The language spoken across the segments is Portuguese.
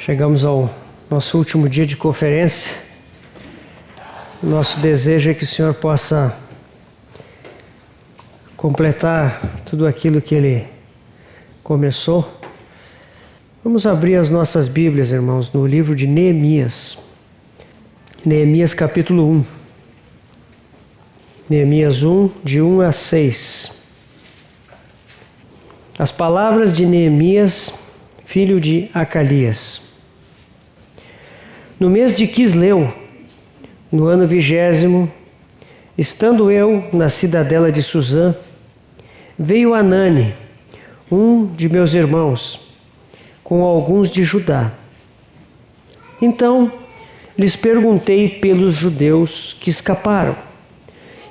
Chegamos ao nosso último dia de conferência. Nosso desejo é que o Senhor possa completar tudo aquilo que Ele começou. Vamos abrir as nossas Bíblias, irmãos, no livro de Neemias. Neemias capítulo 1. Neemias 1, de 1 a 6. As palavras de Neemias, filho de Acalias. No mês de Quisleu, no ano 20º, estando eu na cidadela de Suzã, veio Anani, um de meus irmãos, com alguns de Judá. Então lhes perguntei pelos judeus que escaparam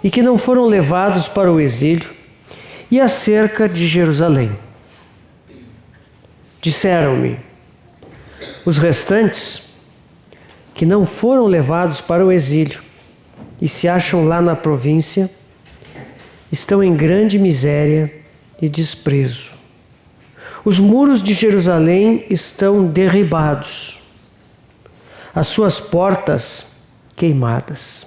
e que não foram levados para o exílio e acerca de Jerusalém. Disseram-me: os restantes que não foram levados para o exílio e se acham lá na província, estão em grande miséria e desprezo. Os muros de Jerusalém estão derribados, as suas portas queimadas.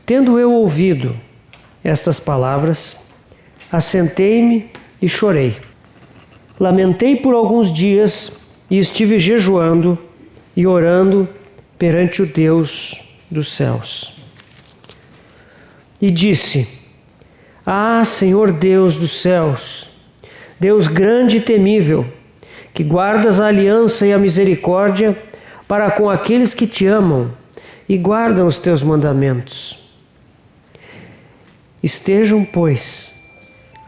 Tendo eu ouvido estas palavras, assentei-me e chorei. Lamentei por alguns dias e estive jejuando e orando perante o Deus dos céus. E disse: Ah, Senhor Deus dos céus, Deus grande e temível, que guardas a aliança e a misericórdia para com aqueles que te amam e guardam os teus mandamentos. Estejam, pois,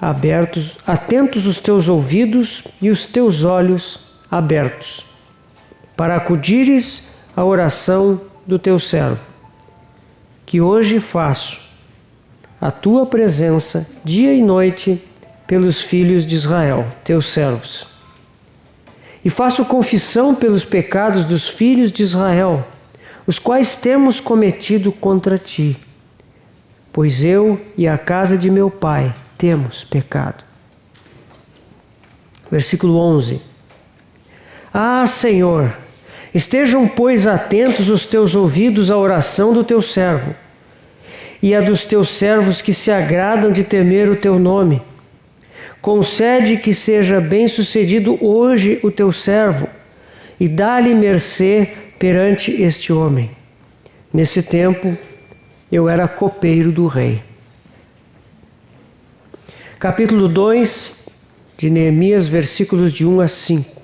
atentos os teus ouvidos e os teus olhos abertos, para acudires à oração do teu servo, que hoje faço a tua presença dia e noite pelos filhos de Israel, teus servos. E faço confissão pelos pecados dos filhos de Israel, os quais temos cometido contra ti, pois eu e a casa de meu pai temos pecado. Versículo 11. Ah, Senhor, estejam, pois, atentos os teus ouvidos à oração do teu servo e a dos teus servos que se agradam de temer o teu nome. Concede que seja bem-sucedido hoje o teu servo e dá-lhe mercê perante este homem. Nesse tempo, eu era copeiro do rei. Capítulo 2 de Neemias, versículos de 1 a 5.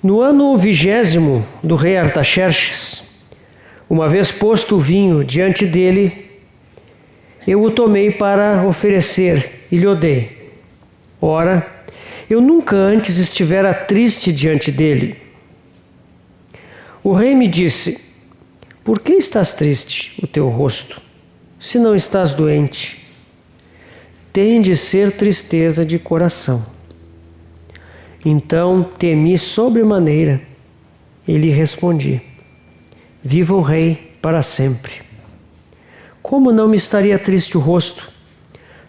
No ano 20º do rei Artaxerxes, uma vez posto o vinho diante dele, eu o tomei para oferecer e lhe dei. Ora, eu nunca antes estivera triste diante dele. O rei me disse: por que estás triste o teu rosto, se não estás doente? Tem de ser tristeza de coração. Então temi sobremaneira e lhe respondi: viva o rei para sempre. Como não me estaria triste o rosto,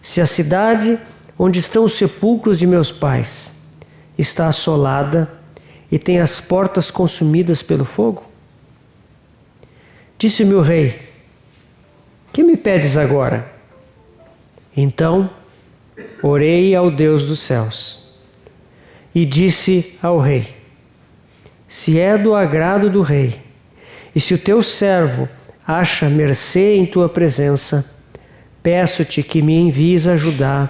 se a cidade onde estão os sepulcros de meus pais está assolada e tem as portas consumidas pelo fogo? Disse-me o rei: que me pedes agora? Então orei ao Deus dos céus e disse ao rei: se é do agrado do rei, e se o teu servo acha mercê em tua presença, peço-te que me envies a Judá,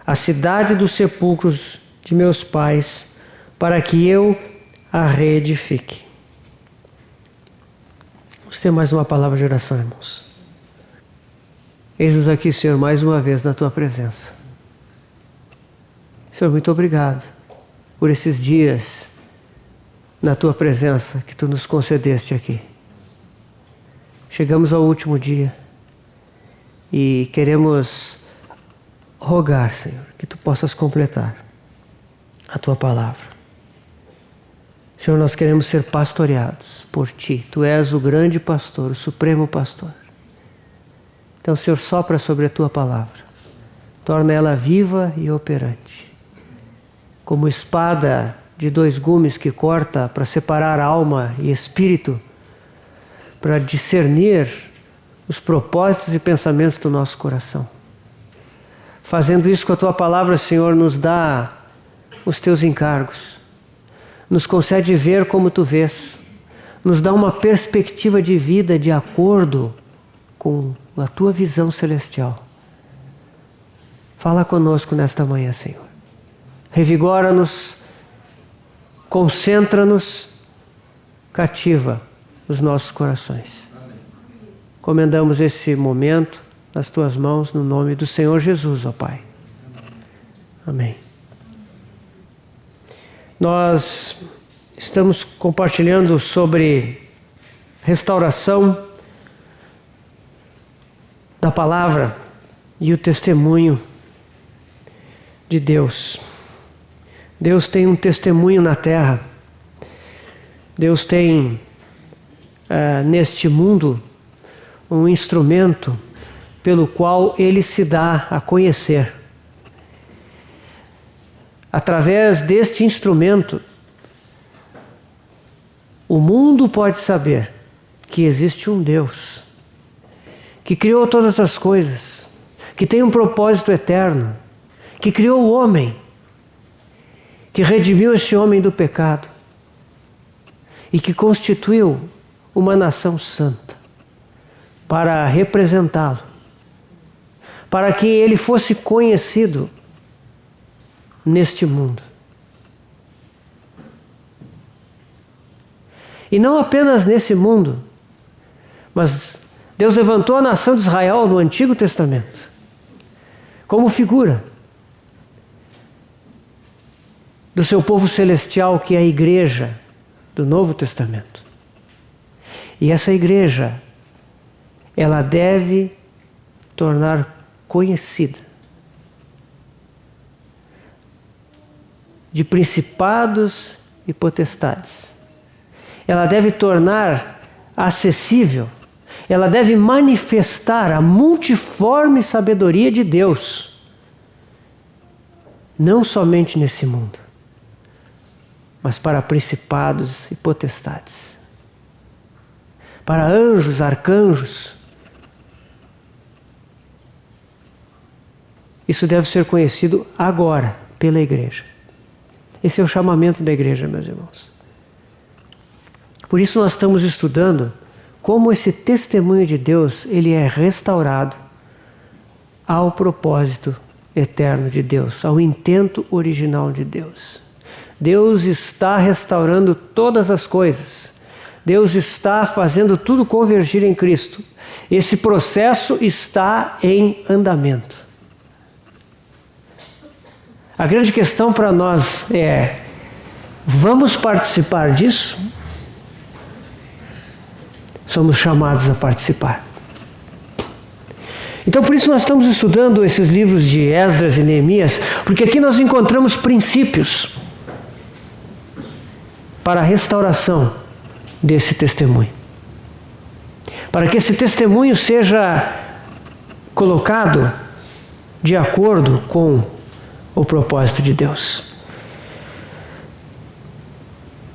a cidade dos sepulcros de meus pais, para que eu a reedifique. Vamos ter mais uma palavra de oração, irmãos. Eis-nos aqui, Senhor, mais uma vez na tua presença. Senhor, muito obrigado por esses dias na tua presença que tu nos concedeste aqui. Chegamos ao último dia e queremos rogar, Senhor, que tu possas completar a tua palavra. Senhor, nós queremos ser pastoreados por ti. Tu és o grande pastor, o supremo pastor. Então, Senhor, sopra sobre a tua palavra. Torna ela viva e operante. como espada de 2 gumes que corta para separar alma e espírito, para discernir os propósitos e pensamentos do nosso coração. Fazendo isso com a Tua palavra, Senhor, nos dá os Teus encargos, nos concede ver como Tu vês, nos dá uma perspectiva de vida de acordo com a Tua visão celestial. Fala conosco nesta manhã, Senhor. Revigora-nos, concentra-nos, cativa os nossos corações. Comendamos esse momento nas Tuas mãos, no nome do Senhor Jesus, ó Pai. Amém. Nós estamos compartilhando sobre restauração da palavra e o testemunho de Deus. Deus tem um testemunho na terra. Deus tem neste mundo um instrumento pelo qual Ele se dá a conhecer. Através deste instrumento, o mundo pode saber que existe um Deus que criou todas as coisas, que tem um propósito eterno, que criou o homem, que redimiu este homem do pecado e que constituiu uma nação santa para representá-lo, para que ele fosse conhecido neste mundo. E não apenas nesse mundo, mas Deus levantou a nação de Israel no Antigo Testamento como figura do seu povo celestial, que é a igreja do Novo Testamento. E essa igreja, ela deve tornar conhecida de principados e potestades. Ela deve tornar acessível, ela deve manifestar a multiforme sabedoria de Deus, não somente nesse mundo, mas para principados e potestades, para anjos, arcanjos. Isso deve ser conhecido agora pela igreja. Esse é o chamamento da igreja, meus irmãos. Por isso nós estamos estudando como esse testemunho de Deus, ele é restaurado ao propósito eterno de Deus, ao intento original de Deus. Deus está restaurando todas as coisas. Deus está fazendo tudo convergir em Cristo. Esse processo está em andamento. A grande questão para nós é: vamos participar disso? Somos chamados a participar. Então, por isso nós estamos estudando esses livros de Esdras e Neemias, porque aqui nós encontramos princípios para a restauração desse testemunho. Para que esse testemunho seja colocado de acordo com o propósito de Deus.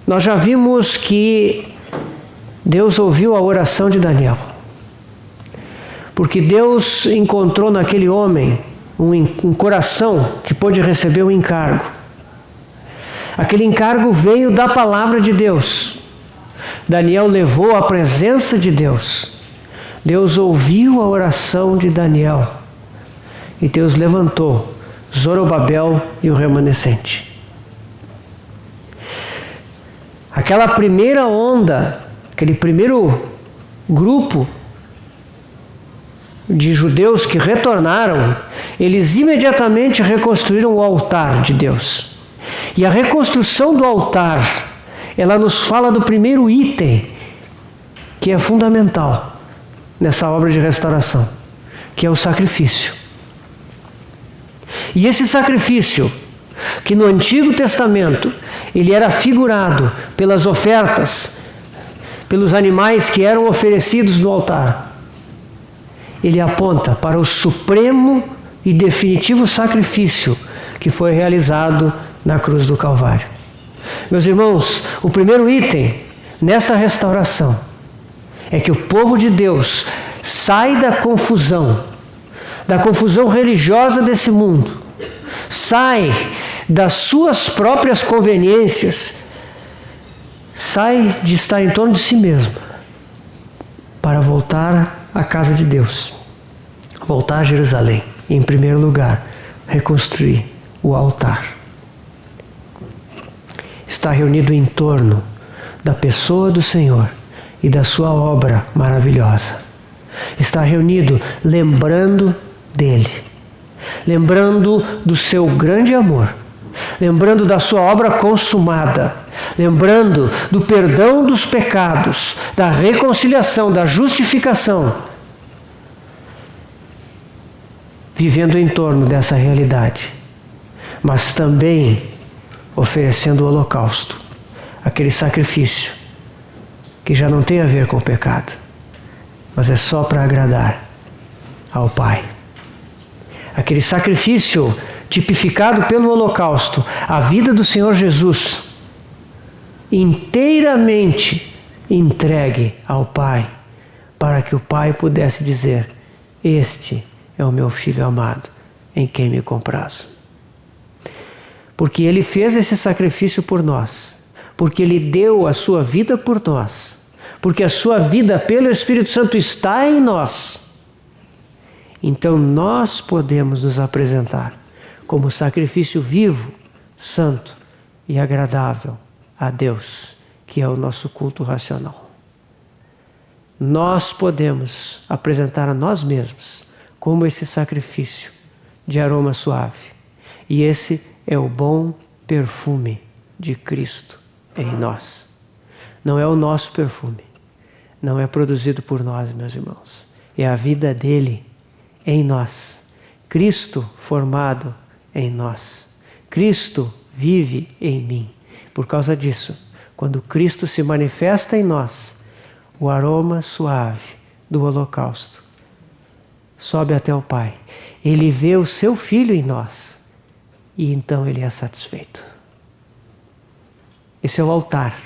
Nós já vimos que Deus ouviu a oração de Daniel, porque Deus encontrou naquele homem um coração que pôde receber um encargo. Aquele encargo veio da palavra de Deus. Daniel levou a presença de Deus. Deus ouviu a oração de Daniel e Deus levantou Zorobabel e o remanescente. Aquela primeira onda, aquele primeiro grupo de judeus que retornaram, eles imediatamente reconstruíram o altar de Deus. E a reconstrução do altar, ela nos fala do primeiro item que é fundamental nessa obra de restauração, que é o sacrifício. E esse sacrifício, que no Antigo Testamento ele era figurado pelas ofertas, pelos animais que eram oferecidos no altar, ele aponta para o supremo e definitivo sacrifício que foi realizado na cruz do Calvário. Meus irmãos, o primeiro item nessa restauração é que o povo de Deus sai da confusão religiosa desse mundo, sai das suas próprias conveniências, sai de estar em torno de si mesmo, para voltar à casa de Deus, voltar a Jerusalém e, em primeiro lugar, reconstruir o altar. Está reunido em torno da pessoa do Senhor e da sua obra maravilhosa. Está reunido lembrando dele, lembrando do seu grande amor, lembrando da sua obra consumada, lembrando do perdão dos pecados, da reconciliação, da justificação, vivendo em torno dessa realidade, mas também oferecendo o holocausto, aquele sacrifício que já não tem a ver com o pecado, mas é só para agradar ao Pai. Aquele sacrifício tipificado pelo holocausto, a vida do Senhor Jesus, inteiramente entregue ao Pai, para que o Pai pudesse dizer: este é o meu Filho amado, em quem me comprazo. Porque Ele fez esse sacrifício por nós, porque Ele deu a sua vida por nós, porque a sua vida pelo Espírito Santo está em nós. Então nós podemos nos apresentar como sacrifício vivo, santo e agradável a Deus, que é o nosso culto racional. Nós podemos apresentar a nós mesmos como esse sacrifício de aroma suave. E esse é o bom perfume de Cristo em nós. Não é o nosso perfume, não é produzido por nós, meus irmãos. É a vida dele em nós. Cristo formado em nós. Cristo vive em mim. Por causa disso, quando Cristo se manifesta em nós, o aroma suave do holocausto sobe até o Pai. Ele vê o seu Filho em nós e então ele é satisfeito. Esse é o altar,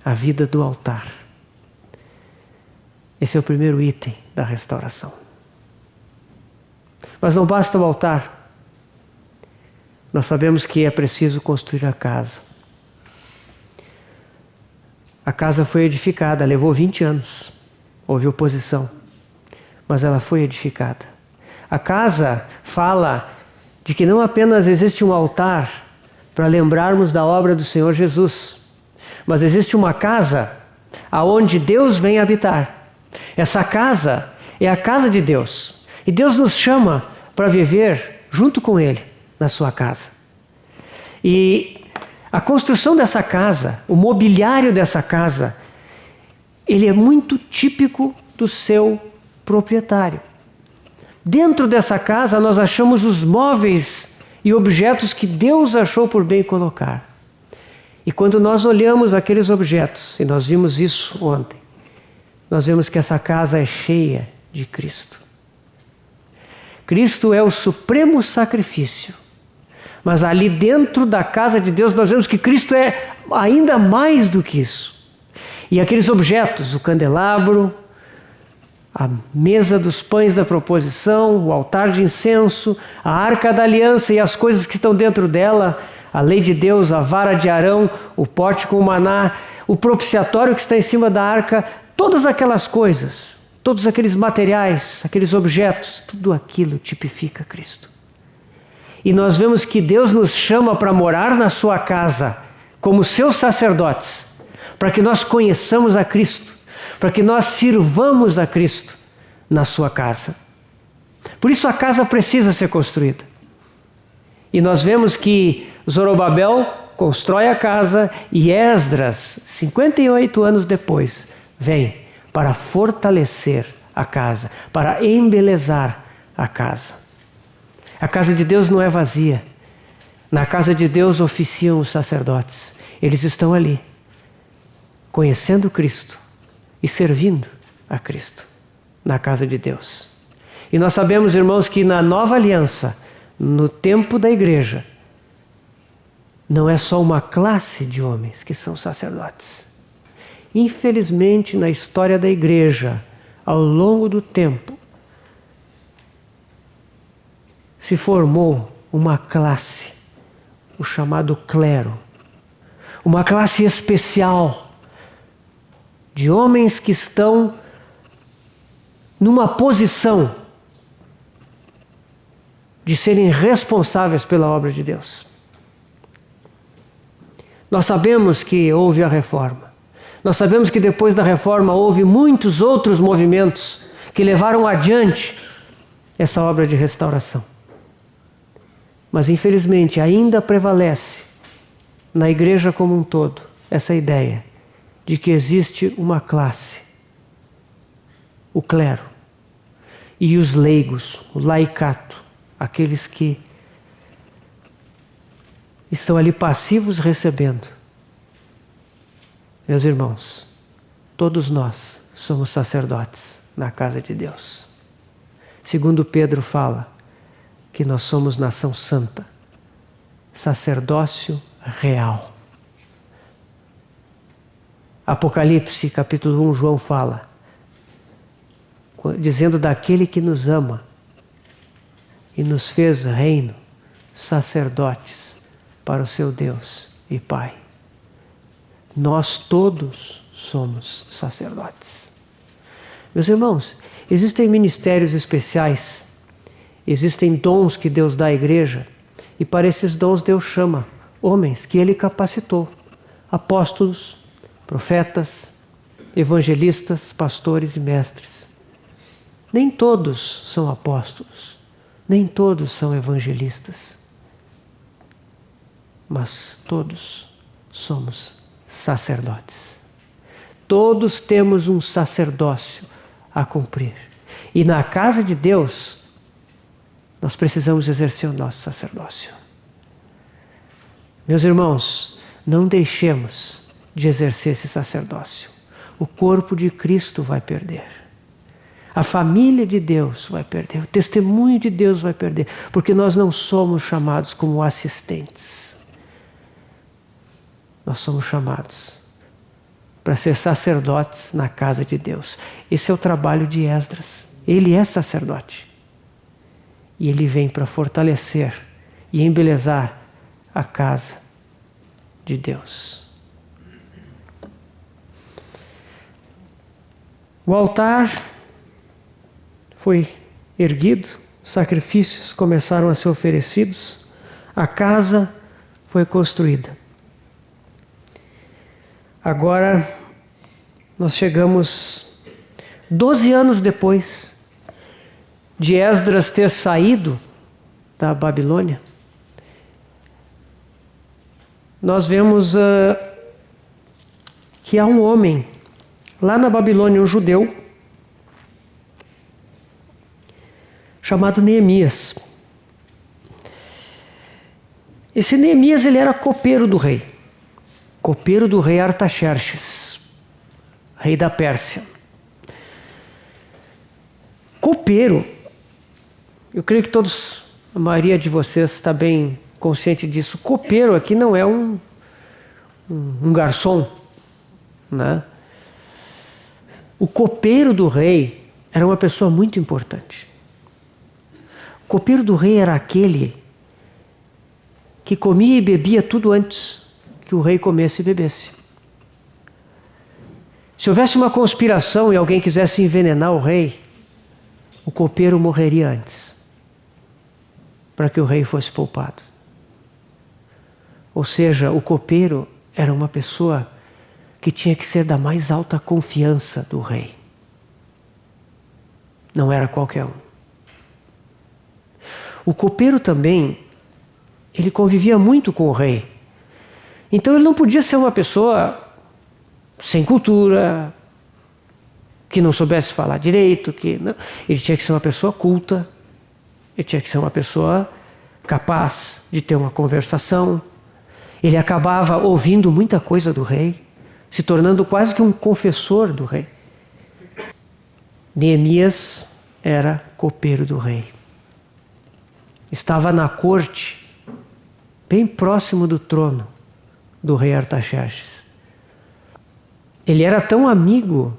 a vida do altar. Esse é o primeiro item da restauração. Mas não basta o altar. Nós sabemos que é preciso construir a casa. A casa foi edificada, levou 20 anos. Houve oposição, mas ela foi edificada. A casa fala de que não apenas existe um altar para lembrarmos da obra do Senhor Jesus, mas existe uma casa aonde Deus vem habitar. Essa casa é a casa de Deus. E Deus nos chama para viver junto com Ele na sua casa. E a construção dessa casa, o mobiliário dessa casa, ele é muito típico do seu proprietário. Dentro dessa casa nós achamos os móveis e objetos que Deus achou por bem colocar. E quando nós olhamos aqueles objetos, e nós vimos isso ontem, nós vemos que essa casa é cheia de Cristo. Cristo é o supremo sacrifício. Mas ali dentro da casa de Deus nós vemos que Cristo é ainda mais do que isso. E aqueles objetos, o candelabro, a mesa dos pães da proposição, o altar de incenso, a arca da aliança e as coisas que estão dentro dela, a lei de Deus, a vara de Arão, o pote com o maná, o propiciatório que está em cima da arca, todas aquelas coisas, todos aqueles materiais, aqueles objetos, tudo aquilo tipifica Cristo. E nós vemos que Deus nos chama para morar na sua casa, como seus sacerdotes, para que nós conheçamos a Cristo, para que nós sirvamos a Cristo na sua casa. Por isso a casa precisa ser construída. E nós vemos que Zorobabel constrói a casa e Esdras, 58 anos depois, vem para fortalecer a casa, para embelezar a casa. A casa de Deus não é vazia. Na casa de Deus oficiam os sacerdotes. Eles estão ali, conhecendo Cristo e servindo a Cristo na casa de Deus. E nós sabemos, irmãos, que na nova aliança, no tempo da igreja, não é só uma classe de homens que são sacerdotes. Infelizmente, na história da igreja, ao longo do tempo, se formou uma classe, o chamado clero, uma classe especial de homens que estão numa posição de serem responsáveis pela obra de Deus. Nós sabemos que houve a reforma. Nós sabemos que depois da reforma houve muitos outros movimentos que levaram adiante essa obra de restauração. Mas infelizmente ainda prevalece na igreja como um todo essa ideia de que existe uma classe, o clero, e os leigos, o laicato, aqueles que estão ali passivos recebendo. Meus irmãos, todos nós somos sacerdotes na casa de Deus. Segundo Pedro fala que nós somos nação santa, sacerdócio real. Apocalipse, capítulo 1, João fala, dizendo daquele que nos ama e nos fez reino, sacerdotes para o seu Deus e Pai. Nós todos somos sacerdotes. Meus irmãos, existem ministérios especiais, existem dons que Deus dá à igreja, e para esses dons Deus chama homens que Ele capacitou, apóstolos, profetas, evangelistas, pastores e mestres. Nem todos são apóstolos, nem todos são evangelistas, mas todos somos sacerdotes. Todos temos um sacerdócio a cumprir. E na casa de Deus, nós precisamos exercer o nosso sacerdócio. Meus irmãos, não deixemos de exercer esse sacerdócio. O corpo de Cristo vai perder. A família de Deus vai perder. O testemunho de Deus vai perder. Porque nós não somos chamados como assistentes. Nós somos chamados para ser sacerdotes na casa de Deus. Esse é o trabalho de Esdras. Ele é sacerdote. E ele vem para fortalecer e embelezar a casa de Deus. O altar foi erguido, sacrifícios começaram a ser oferecidos, a casa foi construída. Agora, nós chegamos 12 anos depois de Esdras ter saído da Babilônia. Nós vemos que há um homem lá na Babilônia, um judeu, chamado Neemias. Esse Neemias, ele era copeiro do rei Artaxerxes, rei da Pérsia. Copeiro, eu creio que a maioria de vocês está bem consciente disso. Copeiro aqui não é um garçom, né? O copeiro do rei era uma pessoa muito importante. O copeiro do rei era aquele que comia e bebia tudo antes que o rei comesse e bebesse. Se houvesse uma conspiração e alguém quisesse envenenar o rei, o copeiro morreria antes, para que o rei fosse poupado. Ou seja, o copeiro era uma pessoa que tinha que ser da mais alta confiança do rei. Não era qualquer um. O copeiro também, ele convivia muito com o rei. Então ele não podia ser uma pessoa sem cultura, que não soubesse falar direito, ele tinha que ser uma pessoa culta, ele tinha que ser uma pessoa capaz de ter uma conversação. Ele acabava ouvindo muita coisa do rei, se tornando quase que um confessor do rei. Neemias era copeiro do rei. Estava na corte bem próximo do trono do rei Artaxerxes. Ele era tão amigo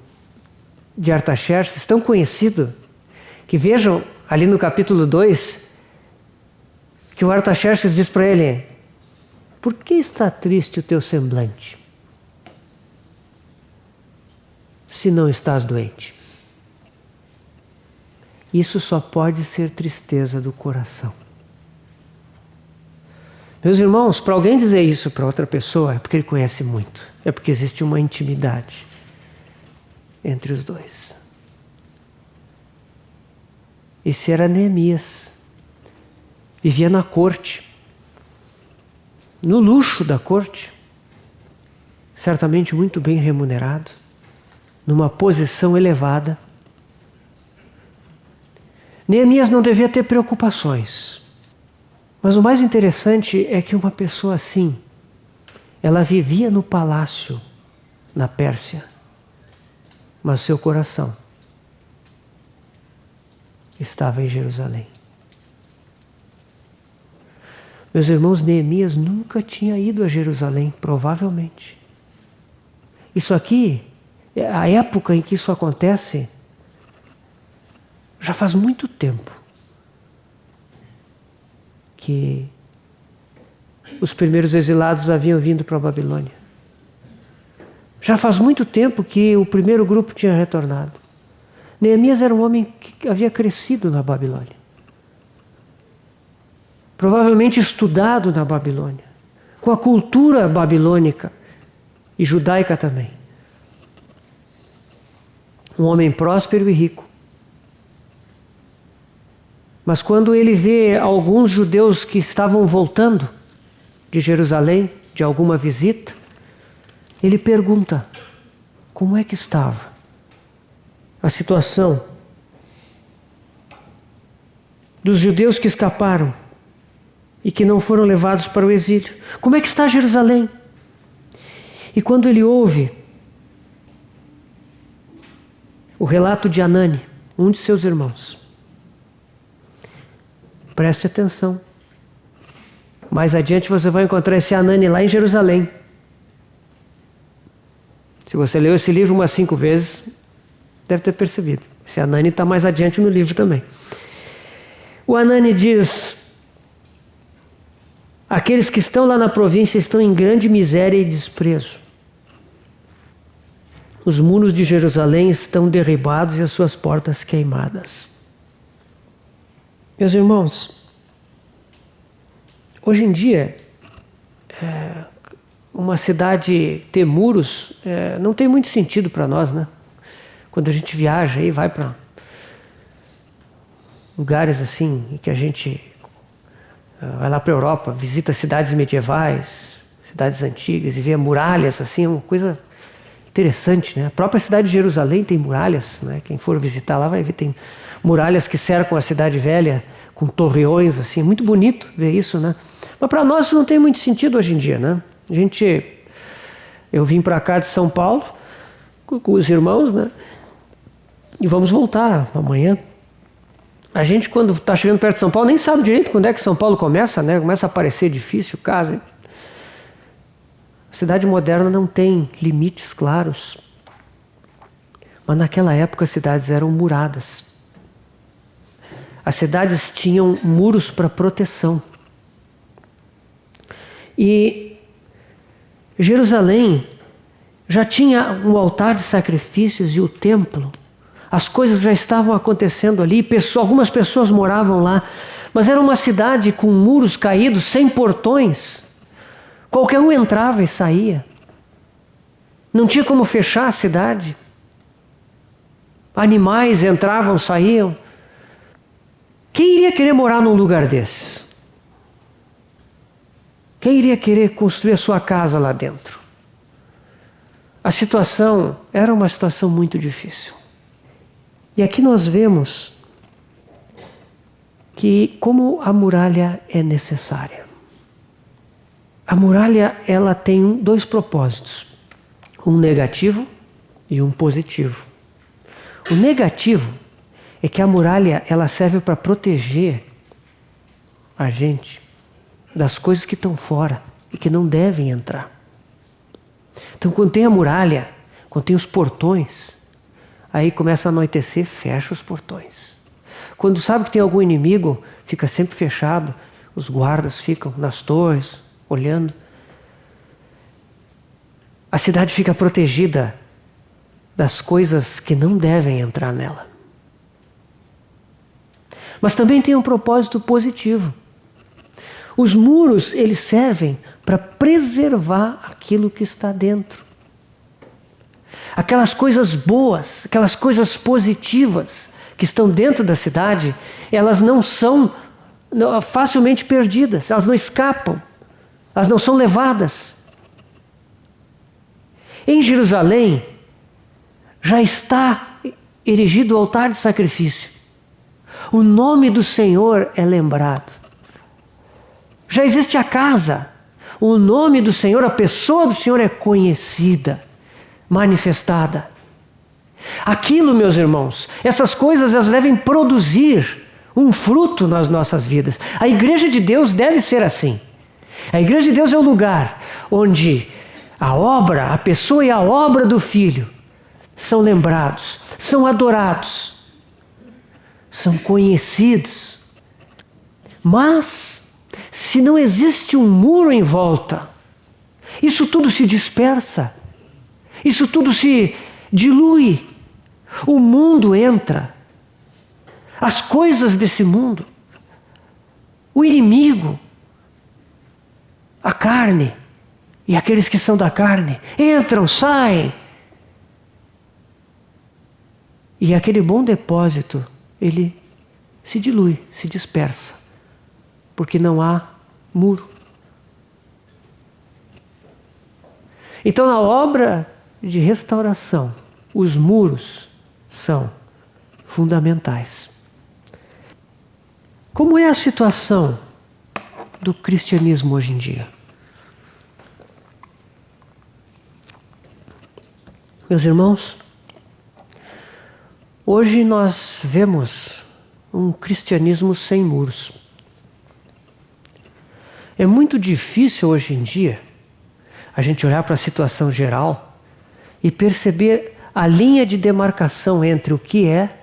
de Artaxerxes, tão conhecido, que vejam ali no capítulo 2, que o Artaxerxes diz para ele: por que está triste o teu semblante, se não estás doente? Isso só pode ser tristeza do coração. Meus irmãos, para alguém dizer isso para outra pessoa, é porque ele conhece muito. É porque existe uma intimidade entre os dois. Esse era Neemias. Vivia na corte, no luxo da corte, certamente muito bem remunerado, numa posição elevada. Neemias não devia ter preocupações. Mas o mais interessante é que uma pessoa assim, ela vivia no palácio, na Pérsia, mas seu coração estava em Jerusalém. Meus irmãos, Neemias nunca tinha ido a Jerusalém, provavelmente. Isso aqui, a época em que isso acontece, já faz muito tempo que os primeiros exilados haviam vindo para a Babilônia. Já faz muito tempo que o primeiro grupo tinha retornado. Neemias era um homem que havia crescido na Babilônia. Provavelmente estudado na Babilônia, com a cultura babilônica e judaica também. Um homem próspero e rico. Mas quando ele vê alguns judeus que estavam voltando de Jerusalém, de alguma visita, ele pergunta: como é que estava a situação dos judeus que escaparam e que não foram levados para o exílio? Como é que está Jerusalém? E quando ele ouve o relato de Anani, um de seus irmãos, preste atenção. Mais adiante você vai encontrar esse Anani lá em Jerusalém. Se você leu esse livro umas 5 vezes, deve ter percebido. Esse Anani está mais adiante no livro também. O Anani diz: aqueles que estão lá na província estão em grande miséria e desprezo. Os muros de Jerusalém estão derribados e as suas portas queimadas. Meus irmãos, hoje em dia, uma cidade ter muros não tem muito sentido para nós, né? Quando a gente viaja e vai para lugares assim, que a gente vai lá para a Europa, visita cidades medievais, cidades antigas e vê muralhas, assim, é uma coisa interessante, né? A própria cidade de Jerusalém tem muralhas, né? Quem for visitar lá vai ver, tem muralhas que cercam a cidade velha, com torreões, assim, é muito bonito ver isso, né? Mas para nós isso não tem muito sentido hoje em dia, né? Eu vim para cá de São Paulo com os irmãos, né? E vamos voltar amanhã. A gente, quando está chegando perto de São Paulo, nem sabe direito quando é que São Paulo começa, né? Começa a aparecer edifício, casa. A cidade moderna não tem limites claros. Mas naquela época as cidades eram muradas. As cidades tinham muros para proteção. E Jerusalém já tinha um altar de sacrifícios e o templo. As coisas já estavam acontecendo ali, algumas pessoas moravam lá, mas era uma cidade com muros caídos, sem portões. Qualquer um entrava e saía. Não tinha como fechar a cidade. Animais entravam, saíam. Quem iria querer morar num lugar desses? Quem iria querer construir a sua casa lá dentro? A situação era uma situação muito difícil. E aqui nós vemos que como a muralha é necessária. A muralha, ela tem 2 propósitos, um negativo e um positivo. O negativo é que a muralha, ela serve para proteger a gente das coisas que estão fora e que não devem entrar. Então, quando tem a muralha, quando tem os portões, aí começa a anoitecer, fecha os portões. Quando sabe que tem algum inimigo, fica sempre fechado, os guardas ficam nas torres, olhando. A cidade fica protegida das coisas que não devem entrar nela. Mas também tem um propósito positivo. Os muros, eles servem para preservar aquilo que está dentro. Aquelas coisas boas, aquelas coisas positivas que estão dentro da cidade, elas não são facilmente perdidas, elas não escapam, elas não são levadas. Em Jerusalém, já está erigido o altar de sacrifício. O nome do Senhor é lembrado. Já existe a casa. O nome do Senhor, a pessoa do Senhor é conhecida, manifestada. Aquilo, meus irmãos, essas coisas elas devem produzir um fruto nas nossas vidas. A igreja de Deus deve ser assim. A igreja de Deus é o lugar onde a obra, a pessoa e a obra do Filho são lembrados, são adorados, são conhecidos. Mas, se não existe um muro em volta, isso tudo se dispersa, isso tudo se dilui. O mundo entra, as coisas desse mundo, o inimigo, a carne e aqueles que são da carne, entram, saem. E aquele bom depósito, ele se dilui, se dispersa, porque não há muro. Então, na obra de restauração, os muros são fundamentais. Como é a situação do cristianismo hoje em dia? Meus irmãos, hoje nós vemos um cristianismo sem muros. É muito difícil hoje em dia a gente olhar para a situação geral e perceber a linha de demarcação entre o que é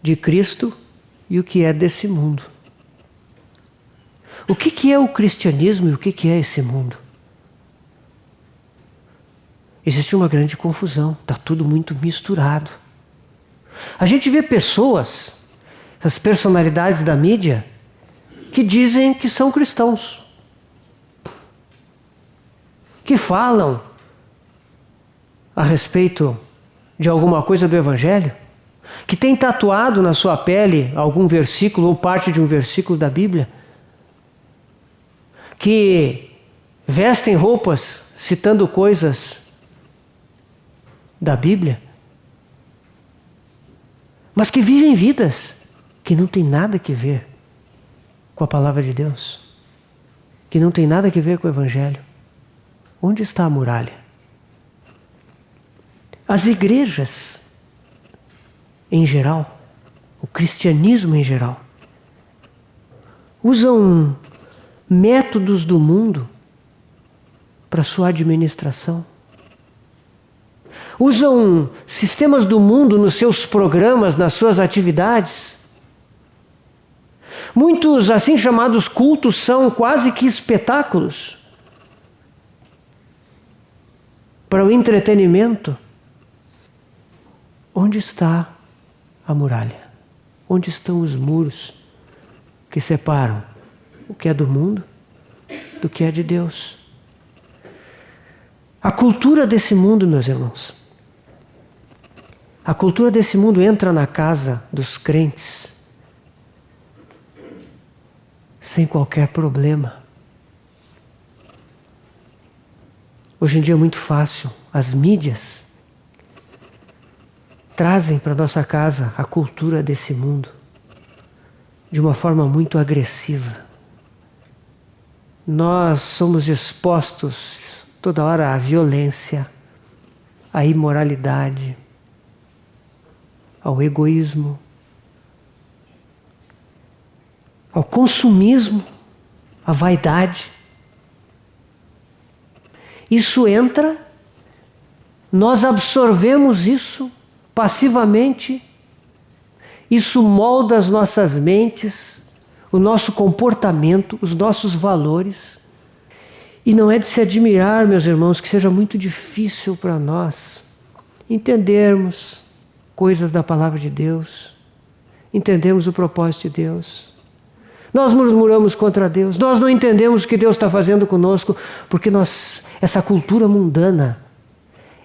de Cristo e o que é desse mundo. O que é o cristianismo e o que é esse mundo? Existe uma grande confusão, está tudo muito misturado. A gente vê pessoas, essas personalidades da mídia, que dizem que são cristãos, que falam a respeito de alguma coisa do Evangelho, que tem tatuado na sua pele algum versículo ou parte de um versículo da Bíblia, que vestem roupas citando coisas da Bíblia, mas que vivem vidas que não tem nada a ver com a palavra de Deus, que não tem nada a ver com o Evangelho. Onde está a muralha? As igrejas, em geral, o cristianismo em geral, usam métodos do mundo para sua administração. Usam sistemas do mundo nos seus programas, nas suas atividades. Muitos assim chamados cultos são quase que espetáculos para o entretenimento. Onde está a muralha? Onde estão os muros que separam o que é do mundo do que é de Deus? A cultura desse mundo, meus irmãos, a cultura desse mundo entra na casa dos crentes sem qualquer problema. Hoje em dia é muito fácil. As mídias trazem para nossa casa a cultura desse mundo de uma forma muito agressiva. Nós somos expostos toda hora à violência, à imoralidade, ao egoísmo. ao consumismo, à vaidade. Isso entra, nós absorvemos isso passivamente, isso molda as nossas mentes, o nosso comportamento, os nossos valores. E não é de se admirar, meus irmãos, que seja muito difícil para nós entendermos coisas da palavra de Deus, entendermos o propósito de Deus. Nós murmuramos contra Deus, nós não entendemos o que Deus está fazendo conosco, porque essa cultura mundana,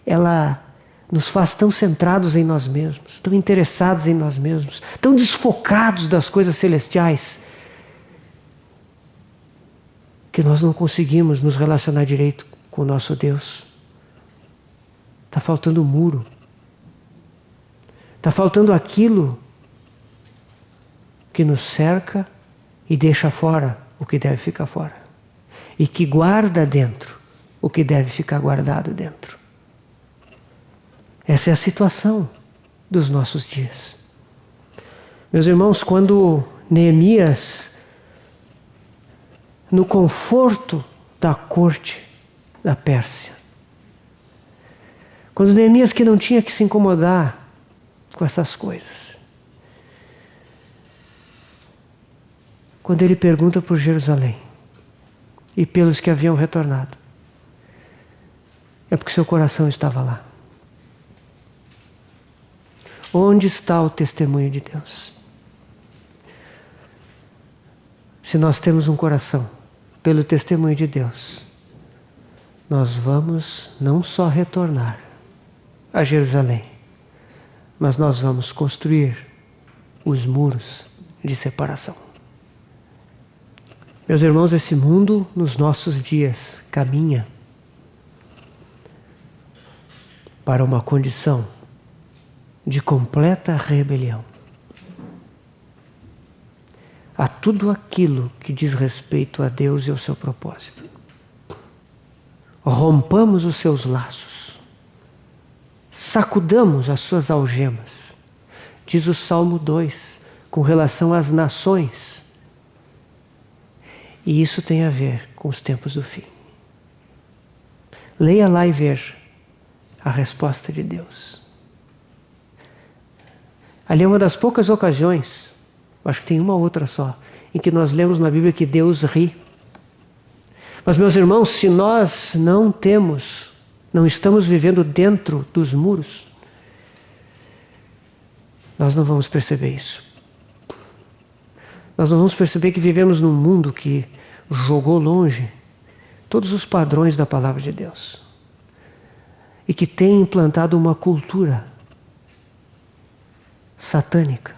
ela nos faz tão centrados em nós mesmos, tão interessados em nós mesmos, tão desfocados das coisas celestiais, que nós não conseguimos nos relacionar direito com o nosso Deus. Está faltando um muro. Está faltando aquilo que nos cerca e deixa fora o que deve ficar fora. E que guarda dentro o que deve ficar guardado dentro. Essa é a situação dos nossos dias. Meus irmãos, quando Neemias, no conforto da corte da Pérsia, quando Neemias, que não tinha que se incomodar com essas coisas, quando ele pergunta por Jerusalém e pelos que haviam retornado, é porque seu coração estava lá. Onde está o testemunho de Deus? Se nós temos um coração pelo testemunho de Deus, nós vamos não só retornar a Jerusalém, mas nós vamos construir os muros de separação. Meus irmãos, esse mundo nos nossos dias caminha para uma condição de completa rebelião a tudo aquilo que diz respeito a Deus e ao seu propósito. Rompamos os seus laços, sacudamos as suas algemas, diz o Salmo 2, com relação às nações. E isso tem a ver com os tempos do fim. Leia lá e veja a resposta de Deus. Ali é uma das poucas ocasiões, acho que tem uma outra só, em que nós lemos na Bíblia que Deus ri. Mas, meus irmãos, se nós não estamos vivendo dentro dos muros, nós não vamos perceber isso. Nós não vamos perceber que vivemos num mundo que jogou longe todos os padrões da palavra de Deus e que tem implantado uma cultura satânica,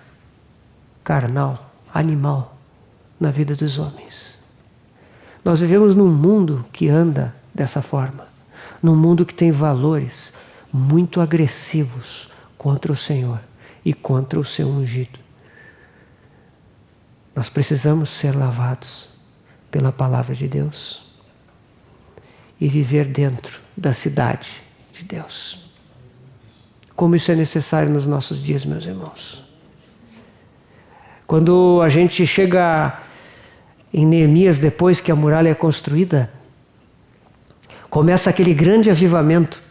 carnal, animal na vida dos homens. Nós vivemos num mundo que anda dessa forma, num mundo que tem valores muito agressivos contra o Senhor e contra o seu ungido. Nós precisamos ser lavados pela palavra de Deus e viver dentro da cidade de Deus. Como isso é necessário nos nossos dias, meus irmãos. Quando a gente chega em Neemias, depois que a muralha é construída, começa aquele grande avivamento,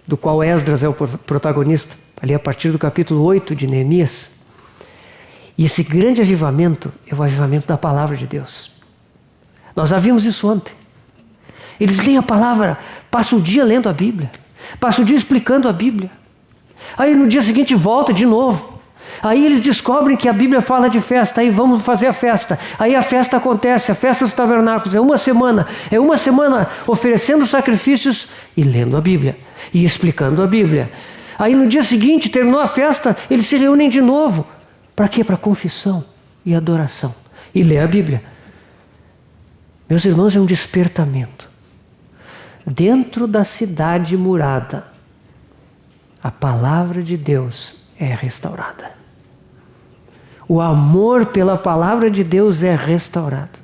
do qual Esdras é o protagonista, ali a partir do capítulo 8 de Neemias. E esse grande avivamento é o avivamento da palavra de Deus. Nós já vimos isso ontem. Eles leem a palavra, passam o dia lendo a Bíblia, passam o dia explicando a Bíblia. Aí no dia seguinte volta de novo. Aí eles descobrem que a Bíblia fala de festa, aí vamos fazer a festa. Aí a festa acontece, a festa dos tabernáculos, é uma semana oferecendo sacrifícios e lendo a Bíblia, e explicando a Bíblia. Aí no dia seguinte, terminou a festa, eles se reúnem de novo. Para quê? Para confissão e adoração. E ler a Bíblia. Meus irmãos, é um despertamento. Dentro da cidade murada, a palavra de Deus é restaurada. O amor pela palavra de Deus é restaurado.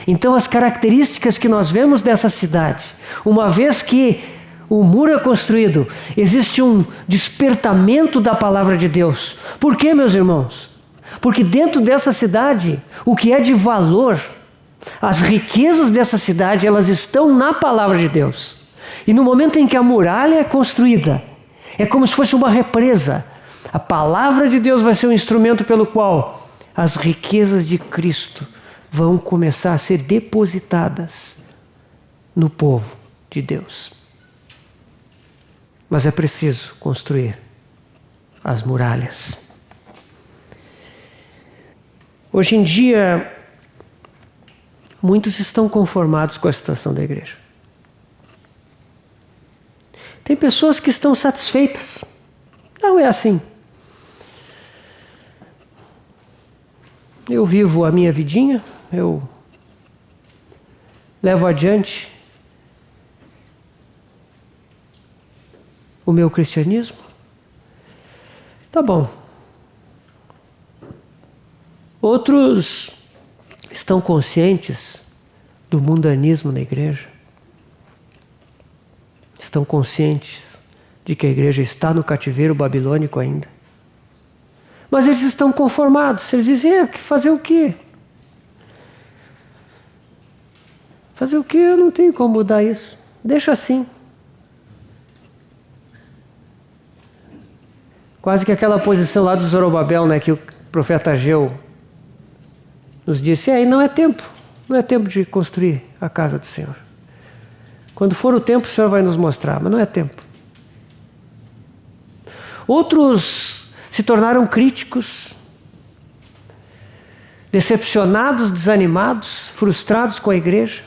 Então as características que nós vemos dessa cidade, uma vez que o muro é construído, existe um despertamento da palavra de Deus. Por quê, meus irmãos? Porque dentro dessa cidade, o que é de valor, as riquezas dessa cidade, elas estão na palavra de Deus. E no momento em que a muralha é construída, é como se fosse uma represa. A palavra de Deus vai ser um instrumento pelo qual as riquezas de Cristo vão começar a ser depositadas no povo de Deus. Mas é preciso construir as muralhas. Hoje em dia, muitos estão conformados com a situação da igreja. Tem pessoas que estão satisfeitas. Não é assim. Eu vivo a minha vidinha, eu levo adiante o meu cristianismo. Tá bom. Outros estão conscientes do mundanismo na igreja. Estão conscientes de que a igreja está no cativeiro babilônico ainda. Mas eles estão conformados. Eles dizem, fazer o quê? Fazer o quê? Eu não tenho como mudar isso. Deixa assim. Quase que aquela posição lá do Zorobabel, né, que o profeta Ageu nos disse, não é tempo de construir a casa do Senhor. Quando for o tempo, o Senhor vai nos mostrar, mas não é tempo. Outros se tornaram críticos, decepcionados, desanimados, frustrados com a igreja.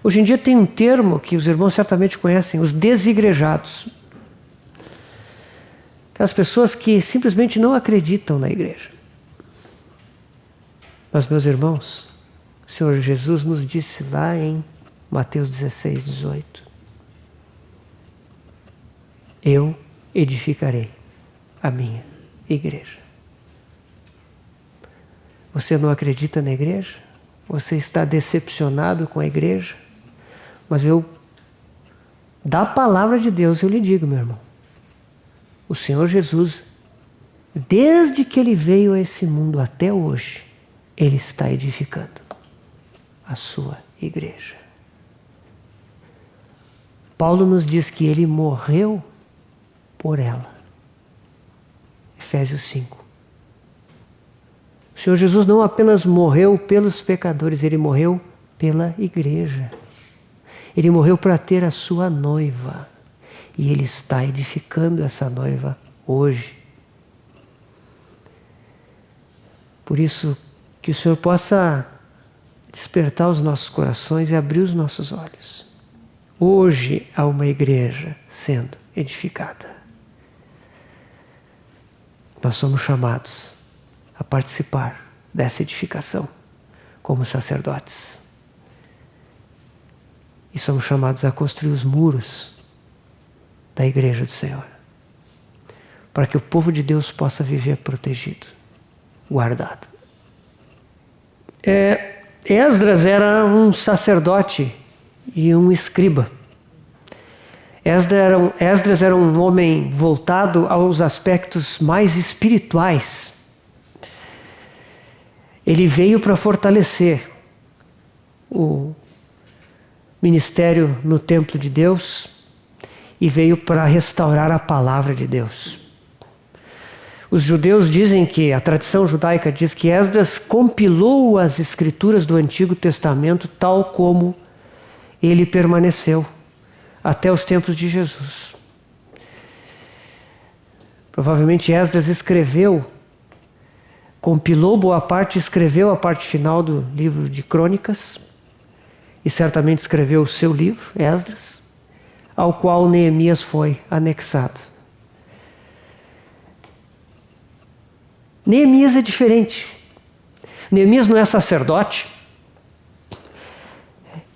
Hoje em dia tem um termo que os irmãos certamente conhecem, os desigrejados. Aquelas pessoas que simplesmente não acreditam na igreja. Mas, meus irmãos, o Senhor Jesus nos disse lá em Mateus 16, 18. Eu edificarei a minha igreja. Você não acredita na igreja? Você está decepcionado com a igreja? Mas da palavra de Deus, eu lhe digo, meu irmão. O Senhor Jesus, desde que Ele veio a esse mundo até hoje, Ele está edificando a sua igreja. Paulo nos diz que Ele morreu por ela. Efésios 5. O Senhor Jesus não apenas morreu pelos pecadores, Ele morreu pela igreja. Ele morreu para ter a sua noiva. E Ele está edificando essa noiva hoje. Por isso, que o Senhor possa despertar os nossos corações e abrir os nossos olhos. Hoje há uma igreja sendo edificada. Nós somos chamados a participar dessa edificação como sacerdotes. E somos chamados a construir os muros da igreja do Senhor, para que o povo de Deus possa viver protegido, guardado. Esdras era um sacerdote e um escriba. Esdras era um homem voltado aos aspectos mais espirituais. Ele veio para fortalecer o ministério no templo de Deus e veio para restaurar a palavra de Deus. Os judeus dizem que, a tradição judaica diz que Esdras compilou as escrituras do Antigo Testamento tal como ele permaneceu até os tempos de Jesus. Provavelmente Esdras compilou boa parte, escreveu a parte final do livro de Crônicas e certamente escreveu o seu livro, Esdras, ao qual Neemias foi anexado. Neemias é diferente. Neemias não é sacerdote.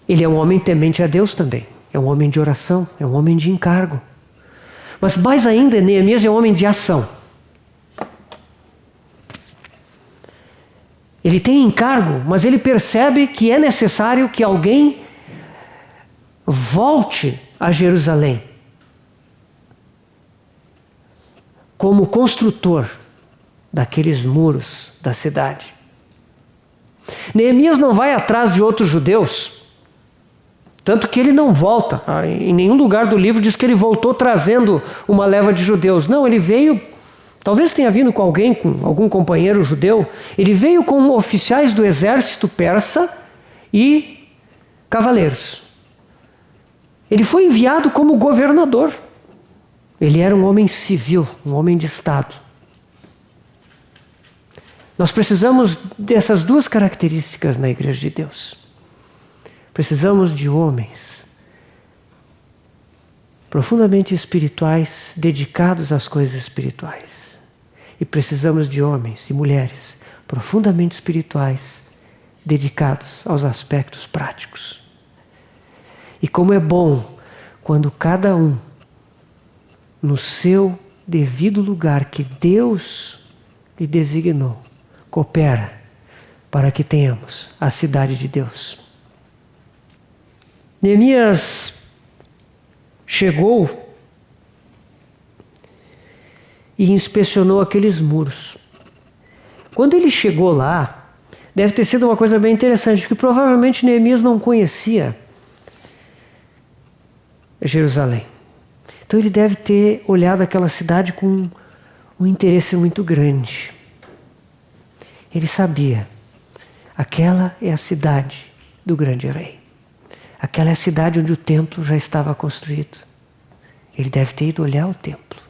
Ele é um homem temente a Deus também. É um homem de oração, é um homem de encargo. Mas mais ainda, Neemias é um homem de ação. Ele tem encargo, mas ele percebe que é necessário que alguém volte a Jerusalém como construtor daqueles muros da cidade. Neemias não vai atrás de outros judeus, tanto que ele não volta. Em nenhum lugar do livro diz que ele voltou trazendo uma leva de judeus. Não, ele veio, talvez tenha vindo com alguém, com algum companheiro judeu. Ele veio com oficiais do exército persa e cavaleiros. Ele foi enviado como governador. Ele era um homem civil, um homem de Estado. Nós precisamos dessas duas características na Igreja de Deus. Precisamos de homens profundamente espirituais, dedicados às coisas espirituais. E precisamos de homens e mulheres profundamente espirituais, dedicados aos aspectos práticos. E como é bom quando cada um, no seu devido lugar que Deus lhe designou, coopera para que tenhamos a cidade de Deus. Neemias chegou e inspecionou aqueles muros. Quando ele chegou lá, deve ter sido uma coisa bem interessante, porque provavelmente Neemias não conhecia Jerusalém. Então ele deve ter olhado aquela cidade com um interesse muito grande. Ele sabia, aquela é a cidade do grande rei. Aquela é a cidade onde o templo já estava construído. Ele deve ter ido olhar o templo.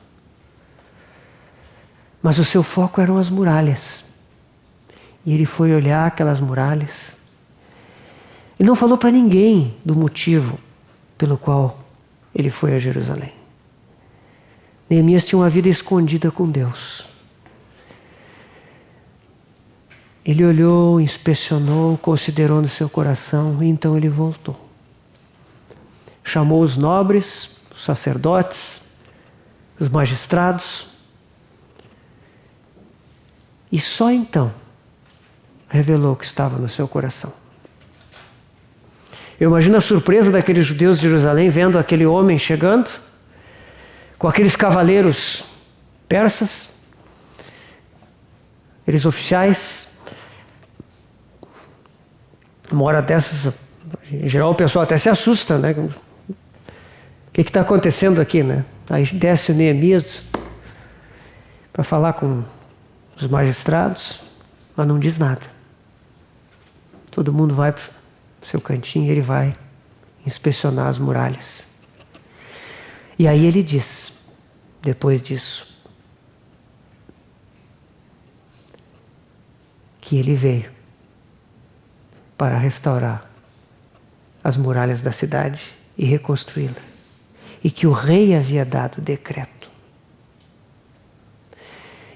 Mas o seu foco eram as muralhas. E ele foi olhar aquelas muralhas. E não falou para ninguém do motivo pelo qual ele foi a Jerusalém. Neemias tinha uma vida escondida com Deus. Ele olhou, inspecionou, considerou no seu coração, e então ele voltou. Chamou os nobres, os sacerdotes, os magistrados, e só então revelou o que estava no seu coração. Eu imagino a surpresa daqueles judeus de Jerusalém vendo aquele homem chegando, com aqueles cavaleiros persas, aqueles oficiais. Uma hora dessas, em geral o pessoal até se assusta, né? O que está acontecendo aqui, né? Aí desce o Neemias para falar com os magistrados, mas não diz nada. Todo mundo vai para o seu cantinho e ele vai inspecionar as muralhas. E aí ele diz, depois disso, que ele veio para restaurar as muralhas da cidade e reconstruí-la. E que o rei havia dado decreto.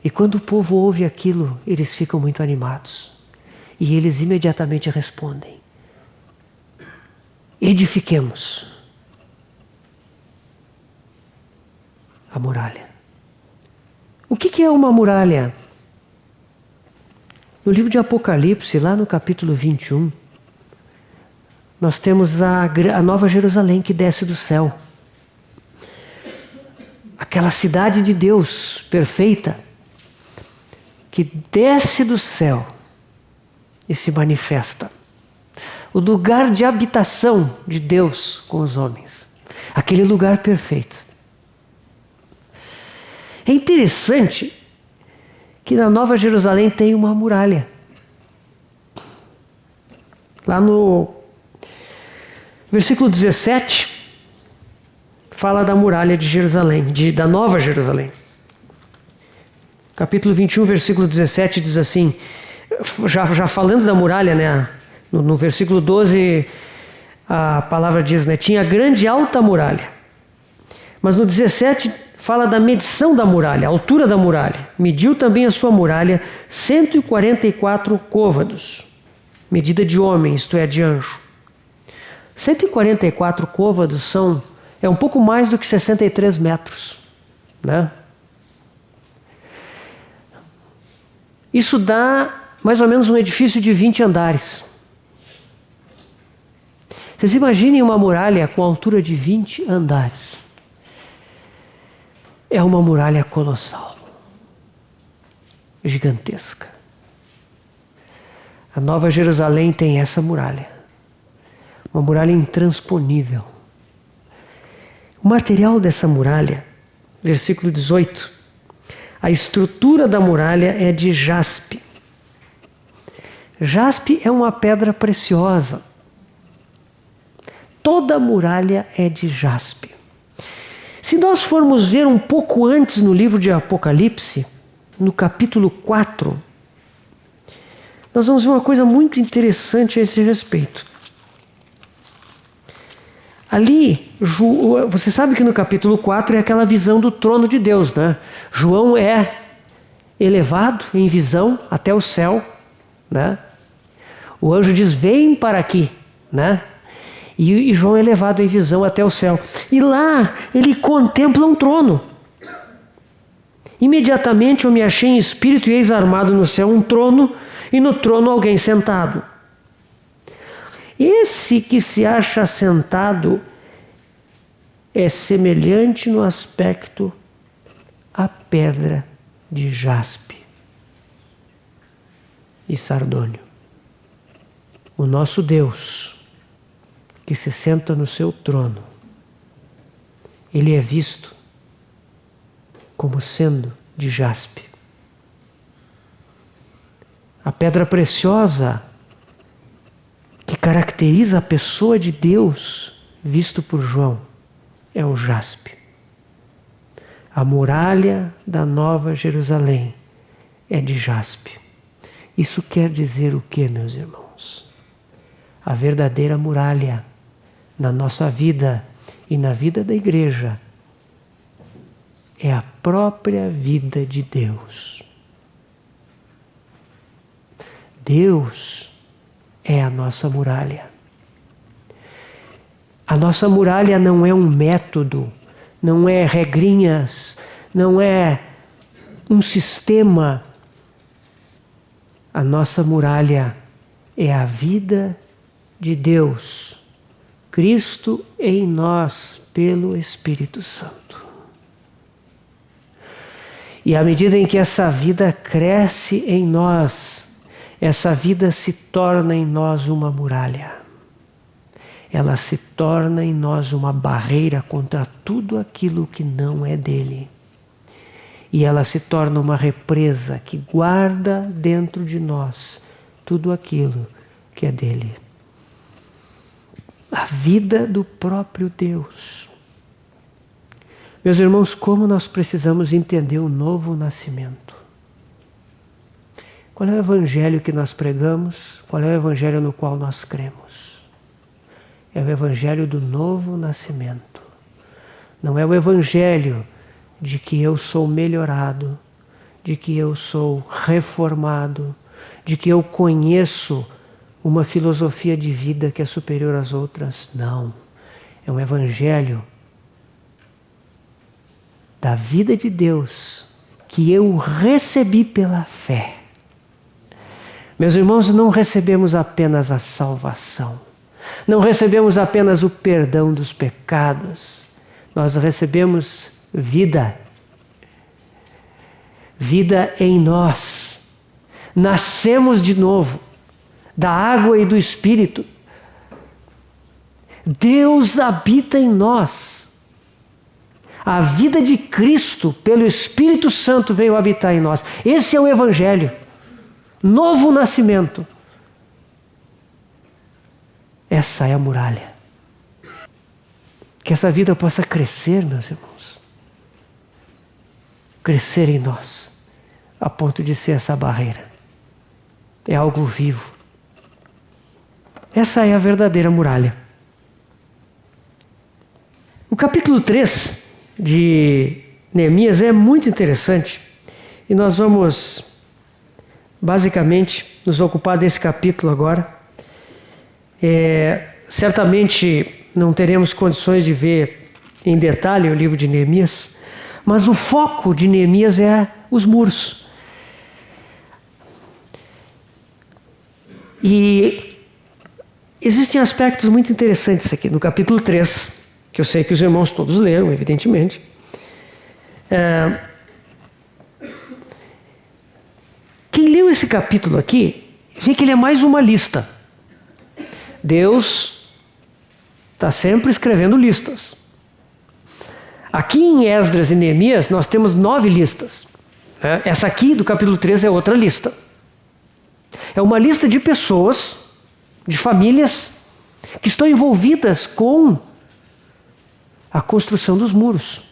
E quando o povo ouve aquilo, eles ficam muito animados. E eles imediatamente respondem: edifiquemos a muralha. O que é uma muralha? No livro de Apocalipse, lá no capítulo 21, nós temos a Nova Jerusalém que desce do céu. Aquela cidade de Deus perfeita, que desce do céu e se manifesta. O lugar de habitação de Deus com os homens. Aquele lugar perfeito. É interessante que na Nova Jerusalém tem uma muralha. Lá no versículo 17, fala da muralha de Jerusalém, da Nova Jerusalém. Capítulo 21, versículo 17 diz assim, já falando da muralha, né? No versículo 12, a palavra diz, né? Tinha grande e alta muralha. Mas no 17 fala da medição da muralha, a altura da muralha. Mediu também a sua muralha 144 côvados, medida de homem, isto é, de anjo. 144 côvados é um pouco mais do que 63 metros, né? Isso dá mais ou menos um edifício de 20 andares. Vocês imaginem uma muralha com altura de 20 andares. É uma muralha colossal. gigantesca. A Nova Jerusalém tem essa muralha. Uma muralha intransponível. O material dessa muralha, versículo 18, a estrutura da muralha é de jaspe. Jaspe é uma pedra preciosa. Toda a muralha é de jaspe. Se nós formos ver um pouco antes no livro de Apocalipse, no capítulo 4, nós vamos ver uma coisa muito interessante a esse respeito. Ali, você sabe que no capítulo 4 é aquela visão do trono de Deus, né? João é elevado em visão até o céu, né? O anjo diz, vem para aqui, né? E João é levado em visão até o céu. E lá ele contempla um trono. Imediatamente eu me achei em espírito e eis armado no céu um trono, e no trono alguém sentado. Esse que se acha sentado é semelhante no aspecto à pedra de jaspe e sardônio. O nosso Deus, que se senta no seu trono, ele é visto como sendo de jaspe. A pedra preciosa que caracteriza a pessoa de Deus, visto por João, é o jaspe. A muralha da Nova Jerusalém é de jaspe. Isso quer dizer o que, meus irmãos? A verdadeira muralha na nossa vida e na vida da igreja é a própria vida de Deus. Deus é a nossa muralha. A nossa muralha não é um método, não é regrinhas, não é um sistema. A nossa muralha é a vida de Deus, Cristo em nós pelo Espírito Santo. E à medida em que essa vida cresce em nós, essa vida se torna em nós uma muralha. Ela se torna em nós uma barreira contra tudo aquilo que não é dele. E ela se torna uma represa que guarda dentro de nós tudo aquilo que é dele. A vida do próprio Deus. Meus irmãos, como nós precisamos entender o novo nascimento. Qual é o evangelho que nós pregamos? Qual é o evangelho no qual nós cremos? É o evangelho do novo nascimento. Não é o evangelho de que eu sou melhorado, de que eu sou reformado, de que eu conheço uma filosofia de vida que é superior às outras. Não. É um evangelho da vida de Deus que eu recebi pela fé. Meus irmãos, não recebemos apenas a salvação, não recebemos apenas o perdão dos pecados, nós recebemos vida. Vida em nós. Nascemos de novo, da água e do Espírito. Deus habita em nós. A vida de Cristo, pelo Espírito Santo, veio habitar em nós. Esse é o Evangelho. Novo nascimento. Essa é a muralha. Que essa vida possa crescer, meus irmãos. Crescer em nós, a ponto de ser essa barreira. É algo vivo. Essa é a verdadeira muralha. O capítulo 3 de Neemias é muito interessante. E nós vamos, basicamente, nos ocupar desse capítulo agora. Certamente não teremos condições de ver em detalhe o livro de Neemias, mas o foco de Neemias é os muros. E existem aspectos muito interessantes aqui no capítulo 3, que eu sei que os irmãos todos leram, evidentemente. nesse capítulo aqui, vê que ele é mais uma lista. Deus está sempre escrevendo listas. Aqui em Esdras e Neemias nós temos 9 listas. Essa aqui do capítulo 3 é outra lista. É uma lista de pessoas, de famílias, que estão envolvidas com a construção dos muros.